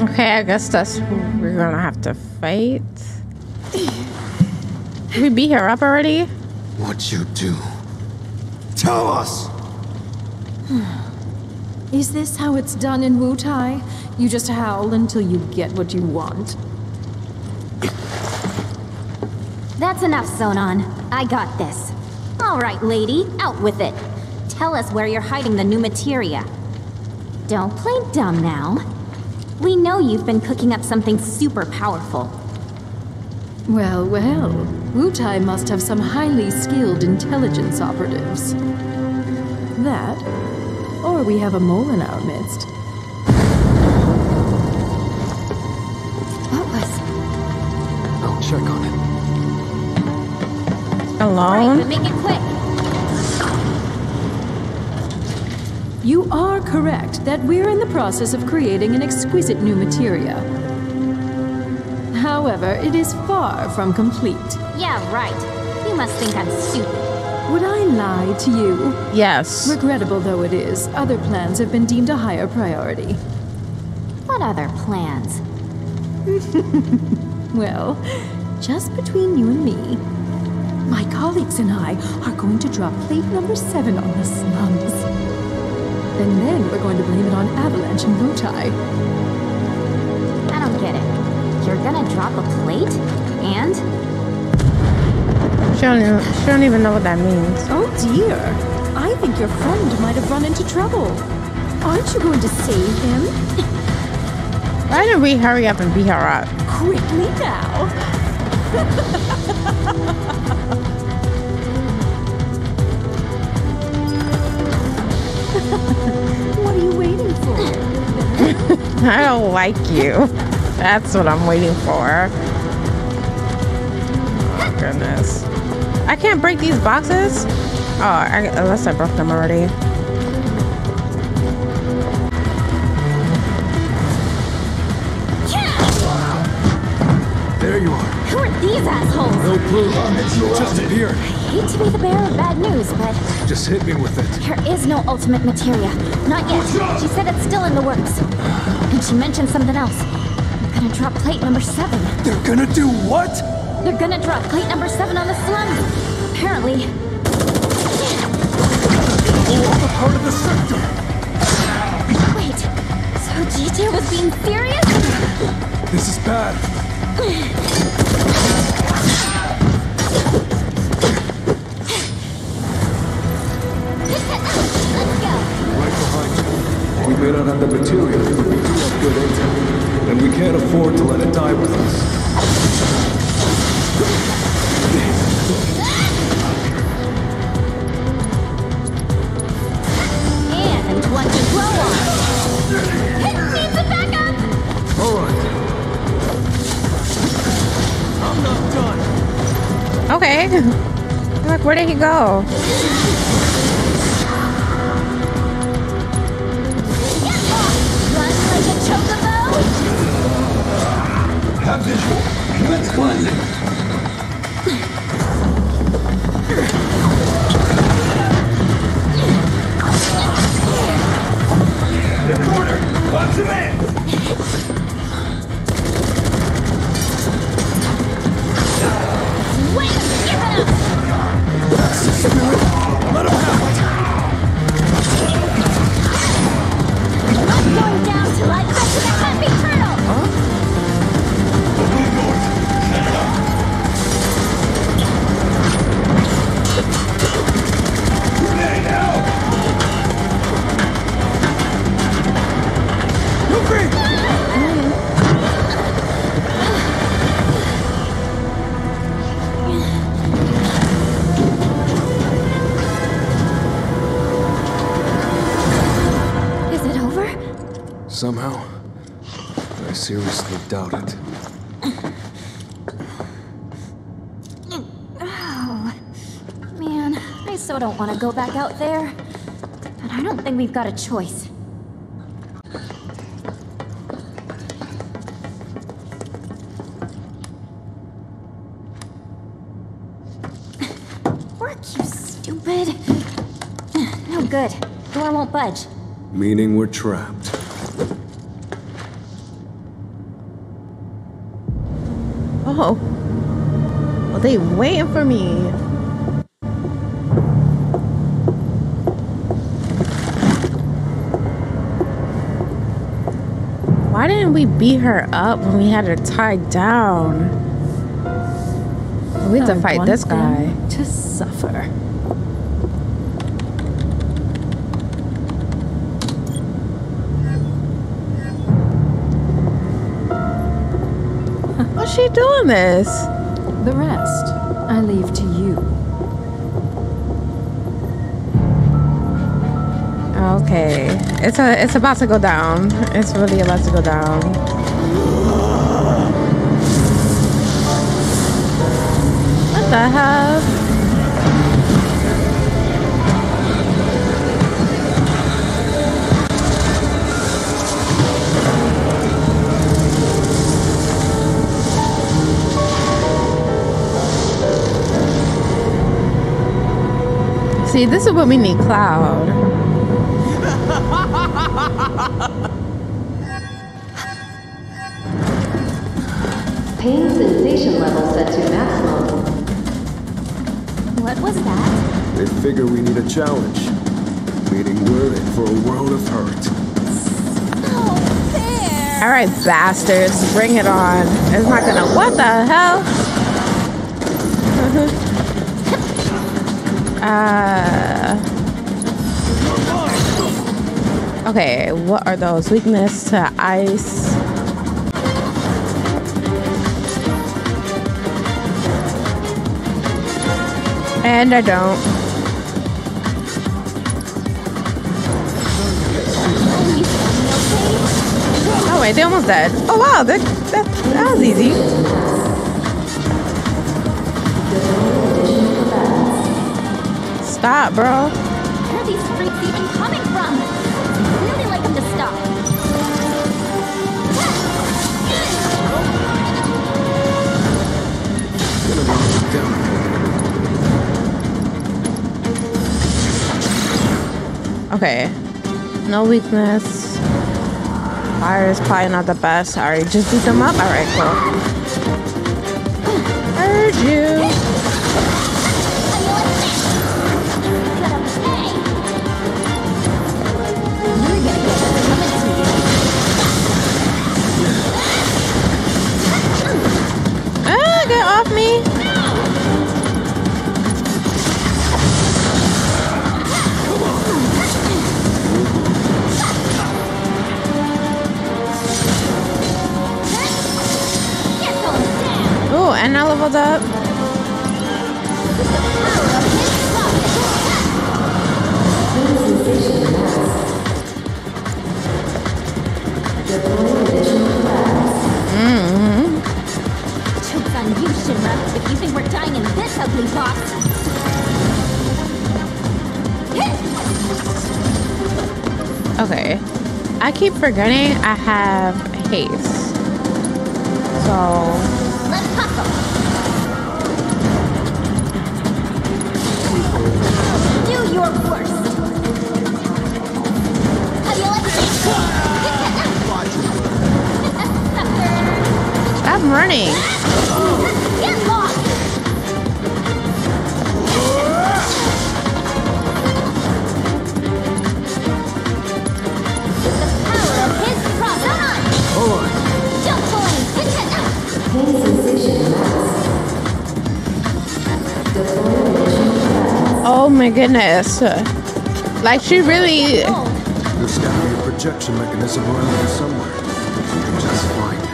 Speaker 2: Okay, I guess that's who we're gonna have to fight. Did we beat her up already?
Speaker 8: What'd you do? Tell us!
Speaker 11: Is this how it's done in Wutai? You just howl until you get what you want.
Speaker 4: That's enough, Sonon. I got this. All right, lady, out with it. Tell us where you're hiding the new materia. Don't play dumb now. We know you've been cooking up something super powerful.
Speaker 11: Well, Wutai must have some highly skilled intelligence operatives. That, or we have a mole in our midst.
Speaker 4: What was...
Speaker 1: I'll check on it.
Speaker 2: Alone?
Speaker 4: Right, but make it quick.
Speaker 11: You are correct that we're in the process of creating an exquisite new materia. However, it is far from complete.
Speaker 4: Yeah, right. You must think I'm stupid.
Speaker 11: Would I lie to you?
Speaker 2: Yes.
Speaker 11: Regrettable though it is, other plans have been deemed a higher priority.
Speaker 4: What other plans?
Speaker 11: Well, just between you and me, my colleagues and I are going to drop plate number 7 on the slums. And then we're going to blame it on Avalanche and Wutai.
Speaker 4: I don't get it. You're gonna drop a plate? And?
Speaker 2: She don't even know what that means.
Speaker 11: Oh dear. I think your friend might have run into trouble. Aren't you going to save him?
Speaker 2: Why didn't we hurry up and beat her up?
Speaker 11: Quickly now. What are you waiting for?
Speaker 2: I don't like you. That's what I'm waiting for. Oh, goodness. I can't break these boxes? Oh, unless I broke them already.
Speaker 1: you are.
Speaker 4: Who are these assholes?
Speaker 1: No clue. It just appeared.
Speaker 4: I hate to be the bearer of bad news, but
Speaker 1: Just hit me with it.
Speaker 4: there is no ultimate materia. Not yet. She said it's still in the works. And she mentioned something else. They're gonna drop plate number 7.
Speaker 1: They're gonna do what?
Speaker 4: They're gonna drop plate number 7 on the slums. Apparently.
Speaker 1: Blow up a part of the sector.
Speaker 4: Wait, so GJ was being serious?
Speaker 1: This is bad.
Speaker 4: Let's go.
Speaker 1: Right behind you. We may not have the material, but we do have good intel. And we can't afford to let it die with us.
Speaker 4: And one to blow on. Needs a backup!
Speaker 1: Alright. I'm not done.
Speaker 2: Okay. Look, where did he go?
Speaker 4: Run like a chocobo?
Speaker 18: Have visual. Commence cleansing. The corner! Box him in!
Speaker 4: Wait! Give it up!
Speaker 1: That's the spirit. Let him have it.
Speaker 4: I'm going down till I get to the happy turtle!
Speaker 1: Huh?
Speaker 18: Open doors. Set it up. Grenade out!
Speaker 4: Is it over?
Speaker 1: Somehow, I seriously doubt it.
Speaker 4: Oh, man, I so don't want to go back out there. But I don't think we've got a choice. Work, you stupid. No good. Door won't budge.
Speaker 1: Meaning we're trapped.
Speaker 2: Oh. Well, they waiting for me. Why didn't we beat her up when we had her tied down? We have to fight this guy.
Speaker 11: To suffer.
Speaker 2: What's she doing this?
Speaker 11: The rest, I leave to you.
Speaker 2: Okay, it's about to go down. It's really about to go down. What the hell? See, this is what we need, Cloud.
Speaker 15: Pain sensation level set to maximum.
Speaker 4: What was that?
Speaker 1: They figure we need a challenge. Meaning we're in for a world of hurt.
Speaker 2: All right, bastards, bring it on. It's not gonna. What the hell? Okay, what are those? Weakness to ice. And I don't. Oh wait, they're almost dead. Oh wow, that was easy. Stop, bro.
Speaker 4: Where are these freaks even coming from? I'd really like them to stop.
Speaker 2: Okay. No weakness. Fire is probably not the best. Alright, just beat them up. Alright, cool. Heard you. Ah, get off me. Ooh, and I leveled up.
Speaker 4: Joke's on you, Shinra, if you think we're dying in this ugly box.
Speaker 2: Okay. I keep forgetting I have haste. So
Speaker 4: let's hustle. Do your worst. How do you like it?
Speaker 2: stop running.
Speaker 4: Get lost. With the power of his cross.
Speaker 1: Hold on.
Speaker 4: Jump point.
Speaker 2: Oh my goodness. Like she really...
Speaker 1: There's gotta be a projection mechanism around here somewhere. Just find it.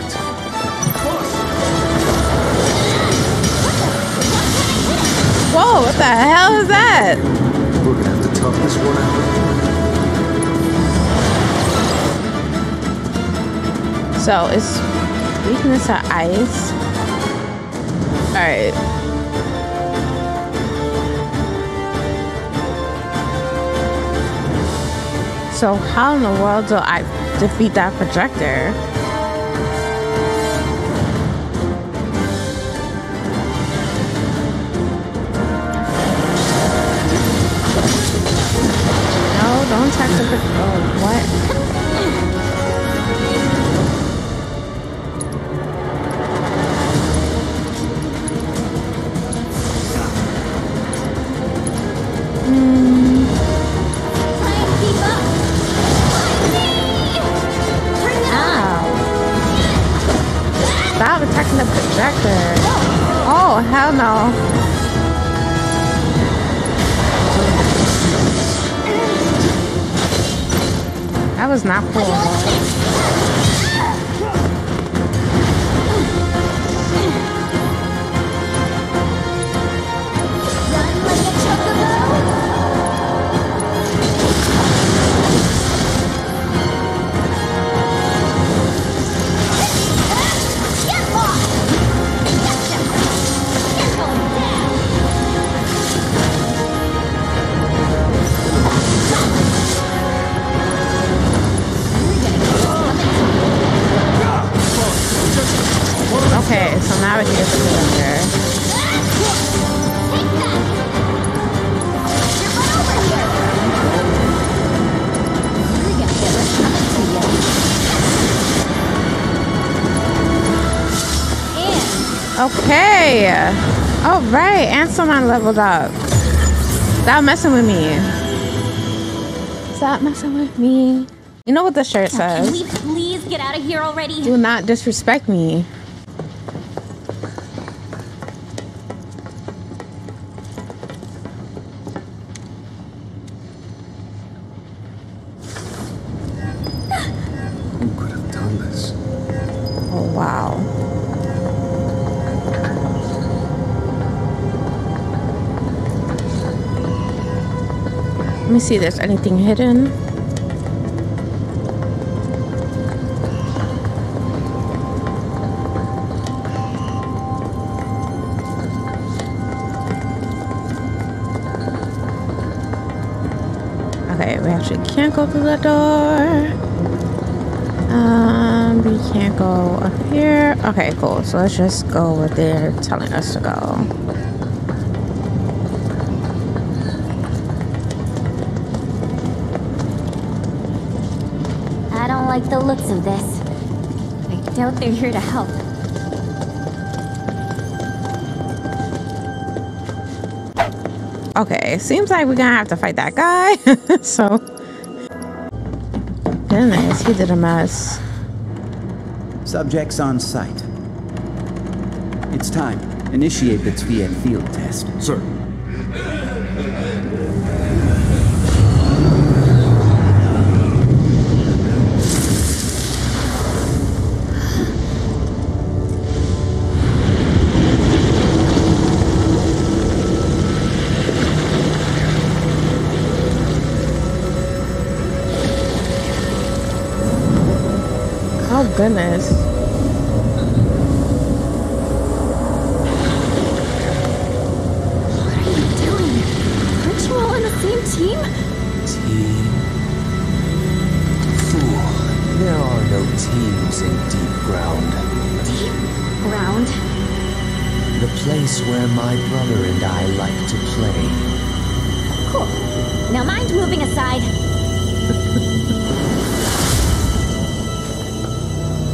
Speaker 2: Whoa, what the hell is that?
Speaker 1: We're gonna have to tough this one out.
Speaker 2: So it's weakness to ice. Alright. So how in the world do I defeat that projector? No, don't touch the... Oh, what? Stop attacking the projector. Oh, hell no. That was not cool. Okay, so now we can get the projector. Okay. All right, and someone leveled up. Stop messing with me. Stop messing with me. You know what the shirt says?
Speaker 4: Can we please get out of here already?
Speaker 2: Do not disrespect me.
Speaker 1: Who could have done this?
Speaker 2: Oh, wow. Let me see if there's anything hidden. Okay, we actually can't go through that door. We can't go up here. Okay, cool. So let's just go where they're telling us to go.
Speaker 4: like the looks of this. I doubt they're here to help.
Speaker 2: Okay, seems like we're gonna have to fight that guy. So, goodness, he did a mess.
Speaker 6: Subjects on site. It's time. Initiate the VII field test.
Speaker 7: Sir.
Speaker 2: Oh goodness.
Speaker 4: What are you doing? Aren't you all on the same team?
Speaker 17: Team? Fool. There are no teams in deep ground.
Speaker 4: Deep ground?
Speaker 17: The place where my brother and I like to play.
Speaker 4: Cool. Now mind moving aside.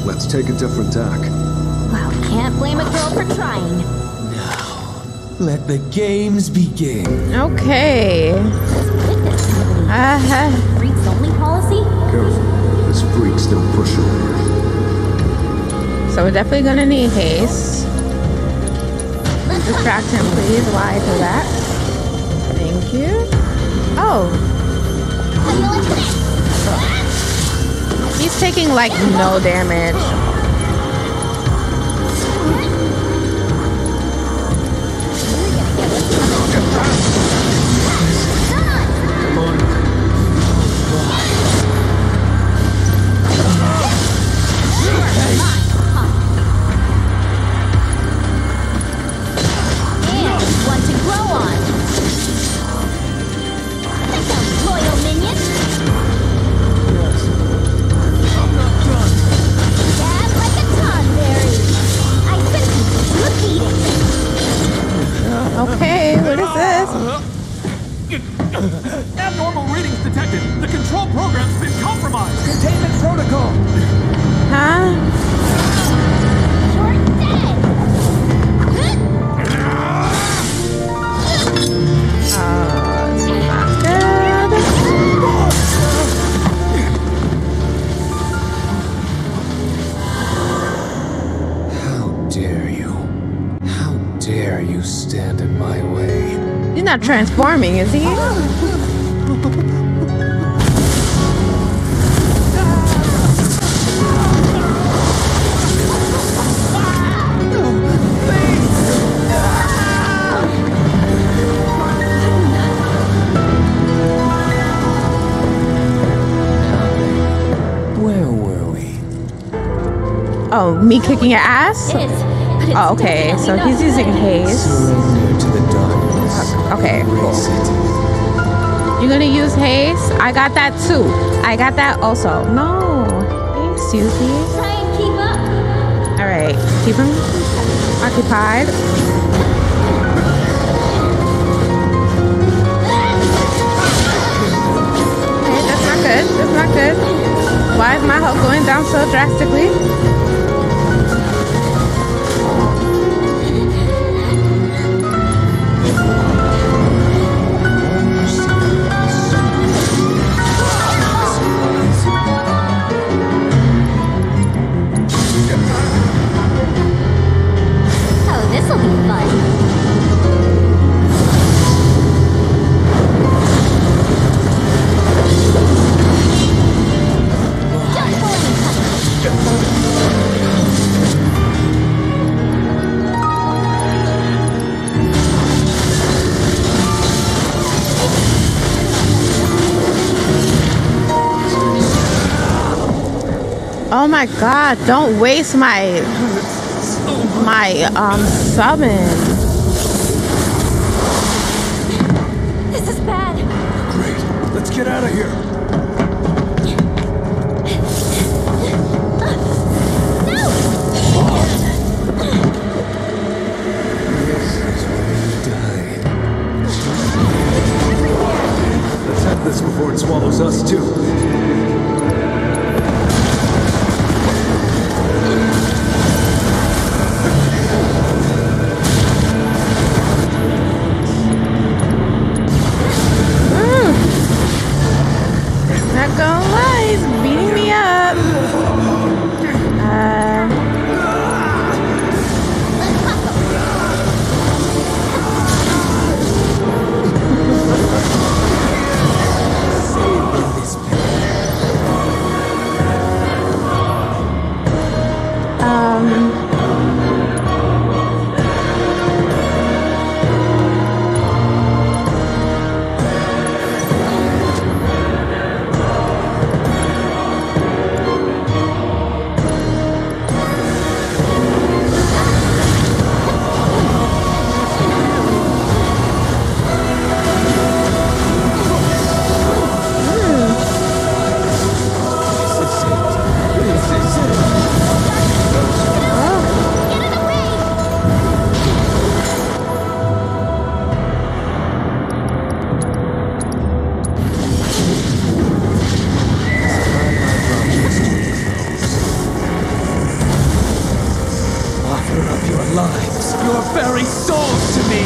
Speaker 1: Let's take a different tack.
Speaker 4: Well, can't blame a girl for trying.
Speaker 17: Now, let the games begin.
Speaker 2: Okay.
Speaker 4: Freaks only policy?
Speaker 1: Careful. This freak's still pushover.
Speaker 2: So we're definitely gonna need haste. Distract him, please. Why for that? Thank you. Oh. He's taking like no damage. Okay, what is this?
Speaker 3: Abnormal readings detected. The control program's been compromised.
Speaker 6: Containment protocol.
Speaker 2: Huh?
Speaker 4: You're dead.
Speaker 2: It's not good.
Speaker 17: How dare you? How dare you stand in my way?
Speaker 2: He's not transforming, is he?
Speaker 17: Where were we?
Speaker 2: Oh, me kicking your ass? Oh, okay. So he's using haste.
Speaker 17: Surrender to the darkness.
Speaker 2: Okay, cool. You're gonna use haste? I got that too. I got that also. No. Hey, Susie.
Speaker 4: Try and keep up.
Speaker 2: Alright, keep him occupied. Okay, that's not good. That's not good. Why is my health going down so drastically?
Speaker 4: Oh, this'll be fun.
Speaker 2: Oh my god, don't waste my summon.
Speaker 4: This is bad.
Speaker 7: Great. Let's get out of here.
Speaker 1: Let's end this before it swallows us too.
Speaker 3: Your lives, your very souls to me!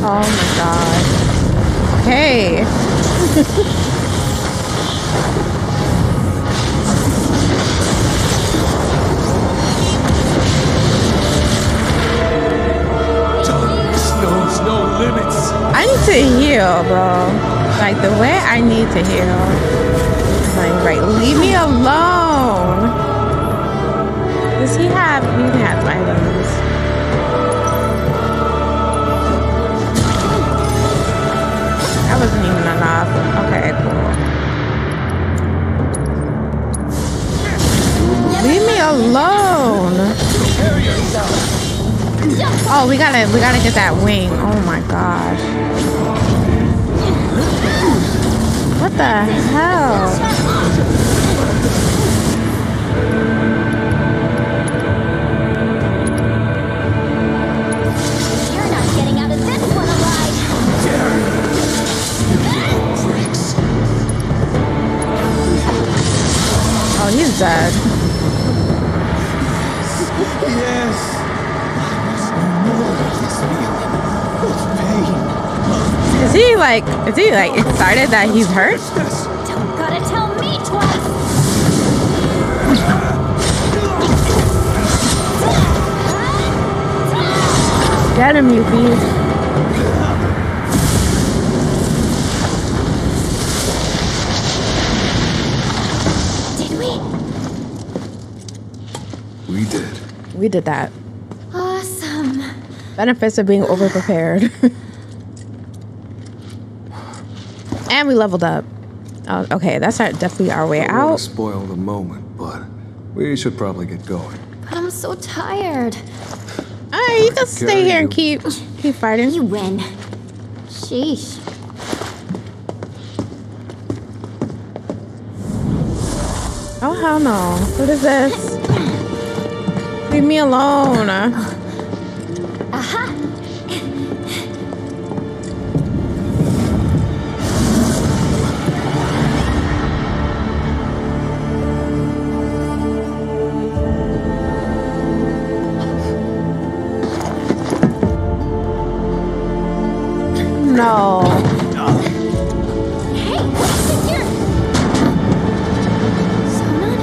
Speaker 2: Oh my god. Okay.
Speaker 3: Darkness knows no limits.
Speaker 2: I need to heal, bro. Like the way I need to heal. Like, right, leave me alone. Does he have items? That wasn't even enough. Okay, cool. Leave me alone. Oh, we gotta get that wing. Oh my gosh. What the hell?
Speaker 4: You're not getting out of this one alive.
Speaker 2: Oh, he's dead.
Speaker 18: Yes.
Speaker 2: Is he like excited that he's hurt?
Speaker 4: Don't gotta tell me twice.
Speaker 2: Get him, Yuffie.
Speaker 4: Did we?
Speaker 1: We did.
Speaker 2: We did that.
Speaker 4: Awesome.
Speaker 2: Benefits of being overprepared. And we leveled up. Oh, okay, that's definitely our way
Speaker 1: I don't want
Speaker 2: out.
Speaker 1: to spoil the moment, but we should probably get going.
Speaker 4: But I'm so tired.
Speaker 2: Alright, you can stay here and keep fighting.
Speaker 4: You win. Sheesh.
Speaker 2: Oh hell no. What is this? Leave me alone.
Speaker 4: Aha!
Speaker 2: No.
Speaker 4: Hey, what's in here? Someone?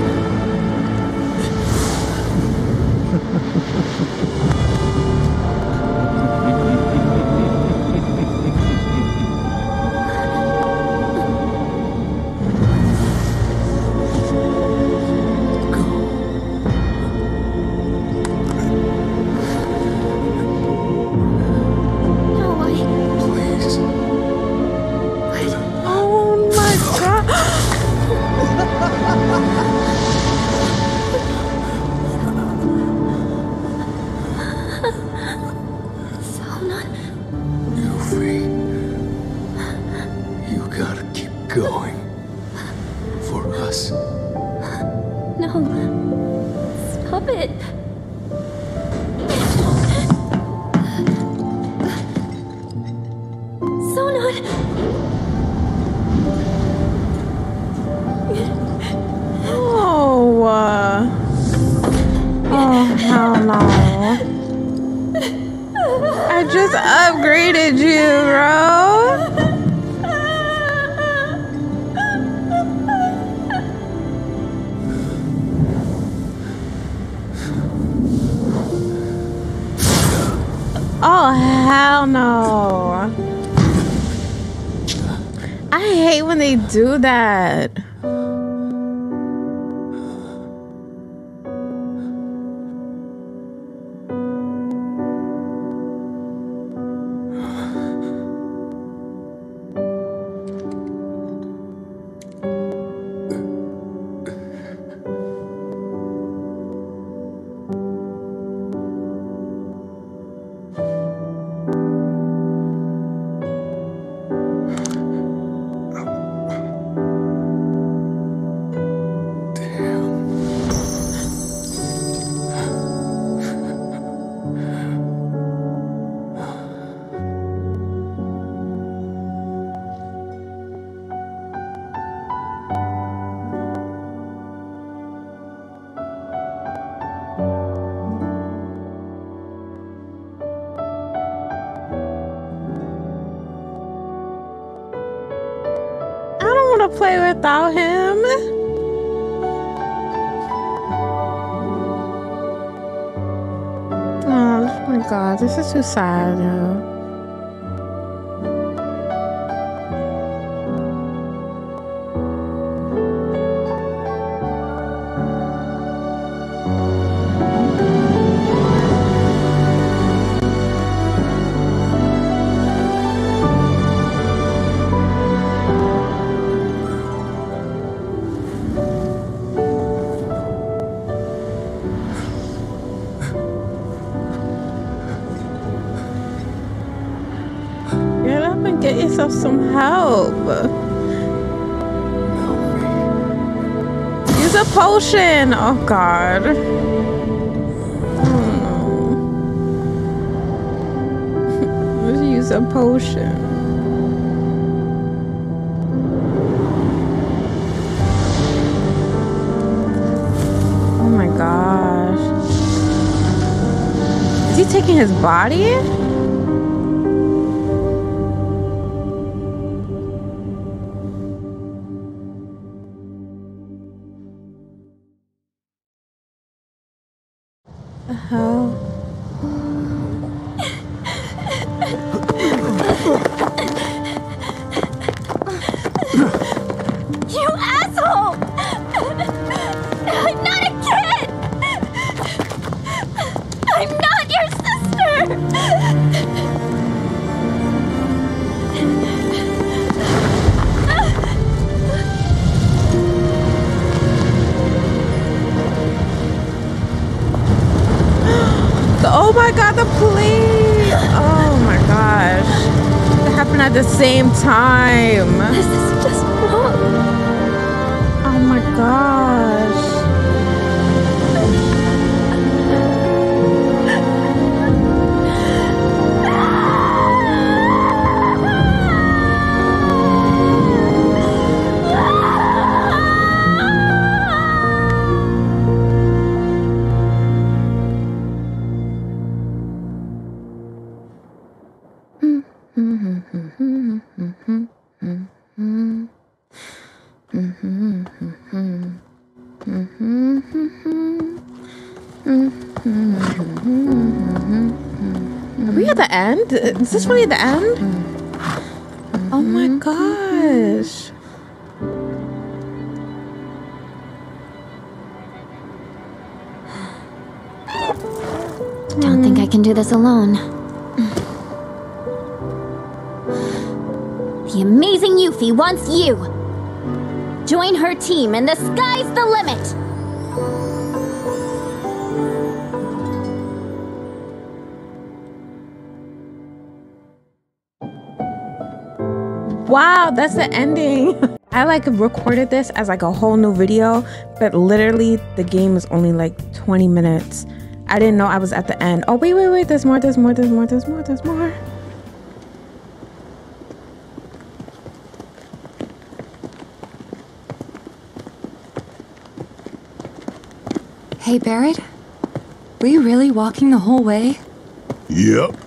Speaker 1: Going. For us.
Speaker 4: No. Stop it. Sonon!
Speaker 2: Oh. Oh, hell no. I just upgraded you, bro. Oh, hell no. I hate when they do that. wanna play without him. Oh my god, this is too sad. Get yourself some help. Use a potion. Oh god. Oh no. Let's use a potion. Oh my gosh. Is he taking his body?
Speaker 4: You asshole! I'm not a kid! I'm not your sister!
Speaker 2: Oh my god, the police! Oh my gosh. It happened at the same time.
Speaker 4: This is just wrong.
Speaker 2: Oh my gosh. Are we at the end? Is this really the end? Oh my gosh.
Speaker 4: Don't think I can do this alone. The amazing Yuffie wants you! Join her team and the sky's the limit!
Speaker 2: Wow, that's the ending. I like recorded this as like a whole new video, but literally the game is only like 20 minutes. I didn't know I was at the end. Oh, wait, there's more.
Speaker 19: Hey, Barrett? Were you really walking the whole way?
Speaker 8: Yep.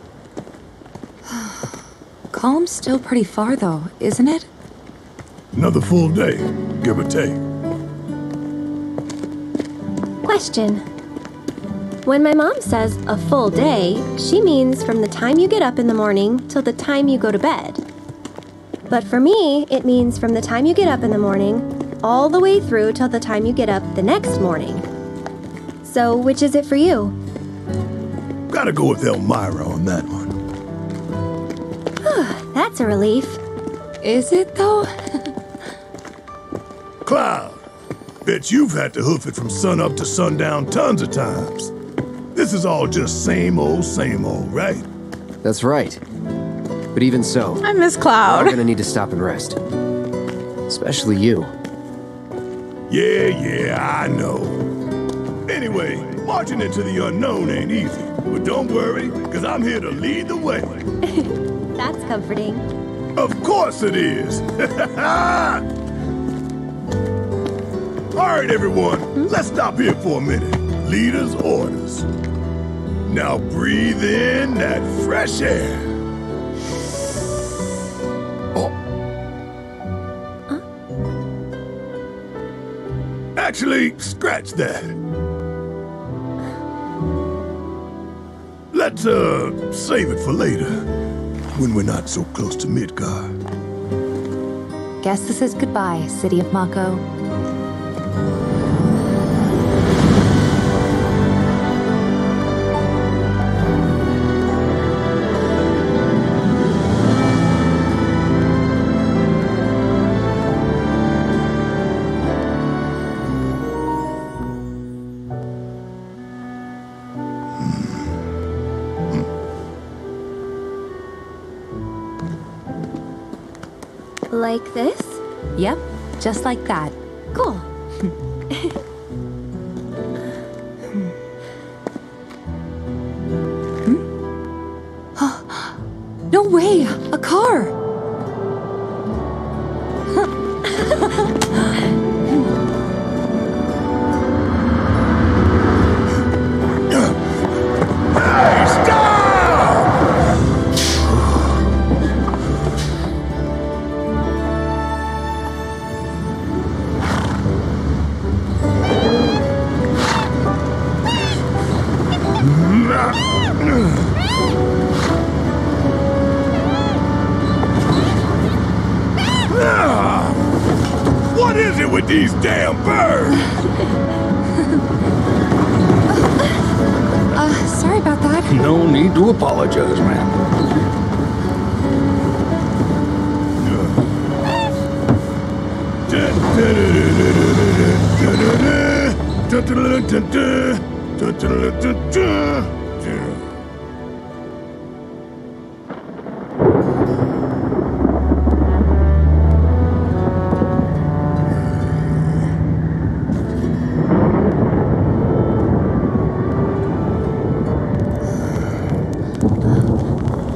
Speaker 19: Calm's still pretty far, though, isn't it?
Speaker 8: Another full day, give or take.
Speaker 20: Question. When my mom says a full day, she means from the time you get up in the morning till the time you go to bed. But for me, it means from the time you get up in the morning all the way through till the time you get up the next morning. So, which is it for you?
Speaker 8: Gotta go with Elmira on that one.
Speaker 20: That's a relief.
Speaker 19: Is it, though?
Speaker 8: Cloud, bet you've had to hoof it from sunup to sundown tons of times. This is all just same old, right?
Speaker 21: That's right. But even so,
Speaker 2: I miss Cloud.
Speaker 21: We're gonna need to stop and rest. Especially you.
Speaker 8: Yeah, I know. Anyway, marching into the unknown ain't easy. But don't worry, because I'm here to lead the way.
Speaker 20: That's comforting.
Speaker 8: Of course it is. All right, everyone, let's stop here for a minute. Leader's orders. Now breathe in that fresh air. Actually, scratch that. Let's, save it for later, when we're not so close to Midgard.
Speaker 19: Guess this is goodbye, City of Mako.
Speaker 20: Like this?
Speaker 19: Yep, just like that.
Speaker 20: Cool.
Speaker 19: No way! A car!
Speaker 8: Hey, stop! What is it with these damn birds?
Speaker 19: Sorry about that.
Speaker 7: No need to apologize, man.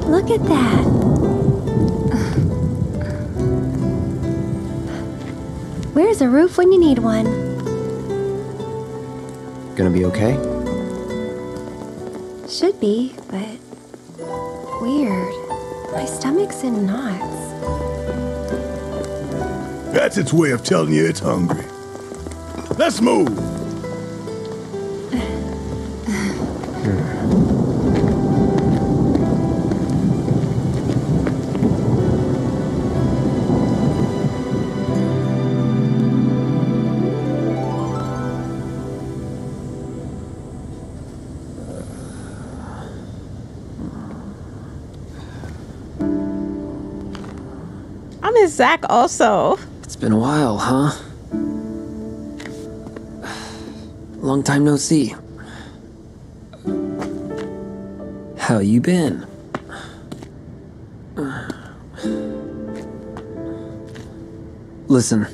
Speaker 20: Look at that. Where's a roof when you need one?
Speaker 21: Gonna be okay?
Speaker 20: Should be, but weird. My stomach's in knots.
Speaker 8: That's its way of telling you it's hungry. Let's move.
Speaker 2: I miss Zach also.
Speaker 17: It's been a while, huh? Long time no see. How you been? Listen.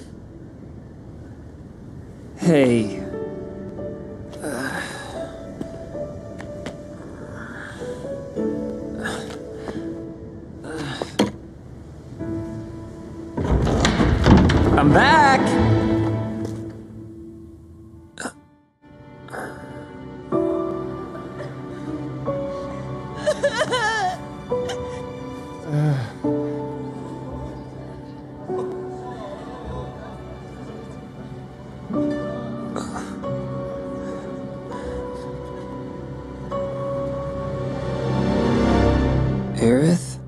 Speaker 17: Hey. I'm back! Aerith?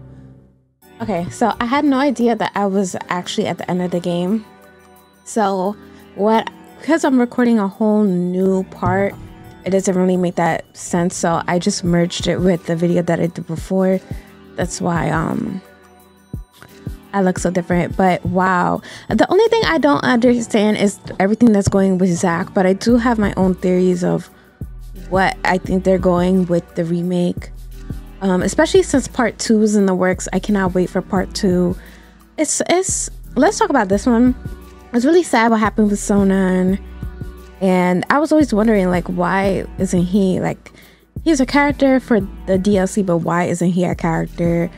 Speaker 2: Okay, so I had no idea that I was actually at the end of the game. So because I'm recording a whole new part, it doesn't really make that sense. So I just merged it with the video that I did before. That's why I look so different. But wow, the only thing I don't understand is everything that's going with Zach. But I do have my own theories of what I think they're going with the remake. Especially since part 2 is in the works. I cannot wait for part 2. Let's talk about this one. It's really sad what happened with Sonan, and I was always wondering, like, why isn't he, like, he's a character for the DLC, but why isn't he a character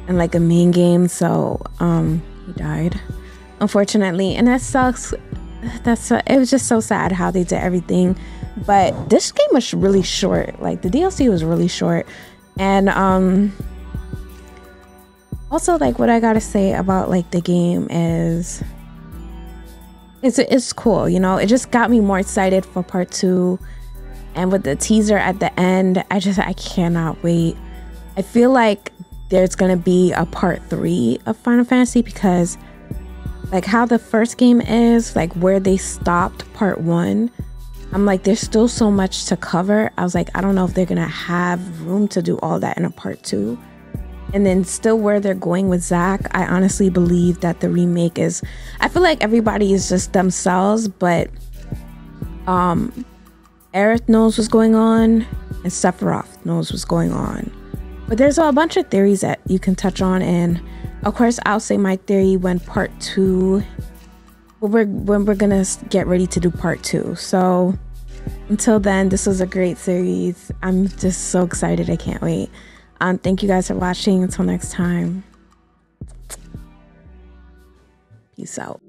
Speaker 2: in, like, a main game? So he died, unfortunately, and that sucks. It was just so sad how they did everything. But this game was really short. Like, the DLC was really short. And also, like, what I gotta say about, like, the game is it's cool, you know. It just got me more excited for part 2, and with the teaser at the end, I cannot wait. I feel like there's gonna be a part 3 of Final Fantasy, because like how the first game is, like where they stopped part 1, I'm like, there's still so much to cover. I was like, I don't know if they're gonna have room to do all that in a part 2. And then still where they're going with Zack, I honestly believe that the remake is, I feel like everybody is just themselves, but Aerith knows what's going on and Sephiroth knows what's going on. But there's a bunch of theories that you can touch on, and of course I'll say my theory when part 2, when we're gonna get ready to do part 2. So until then, this was a great series. I'm just so excited, I can't wait. Thank you guys for watching. Until next time, peace out.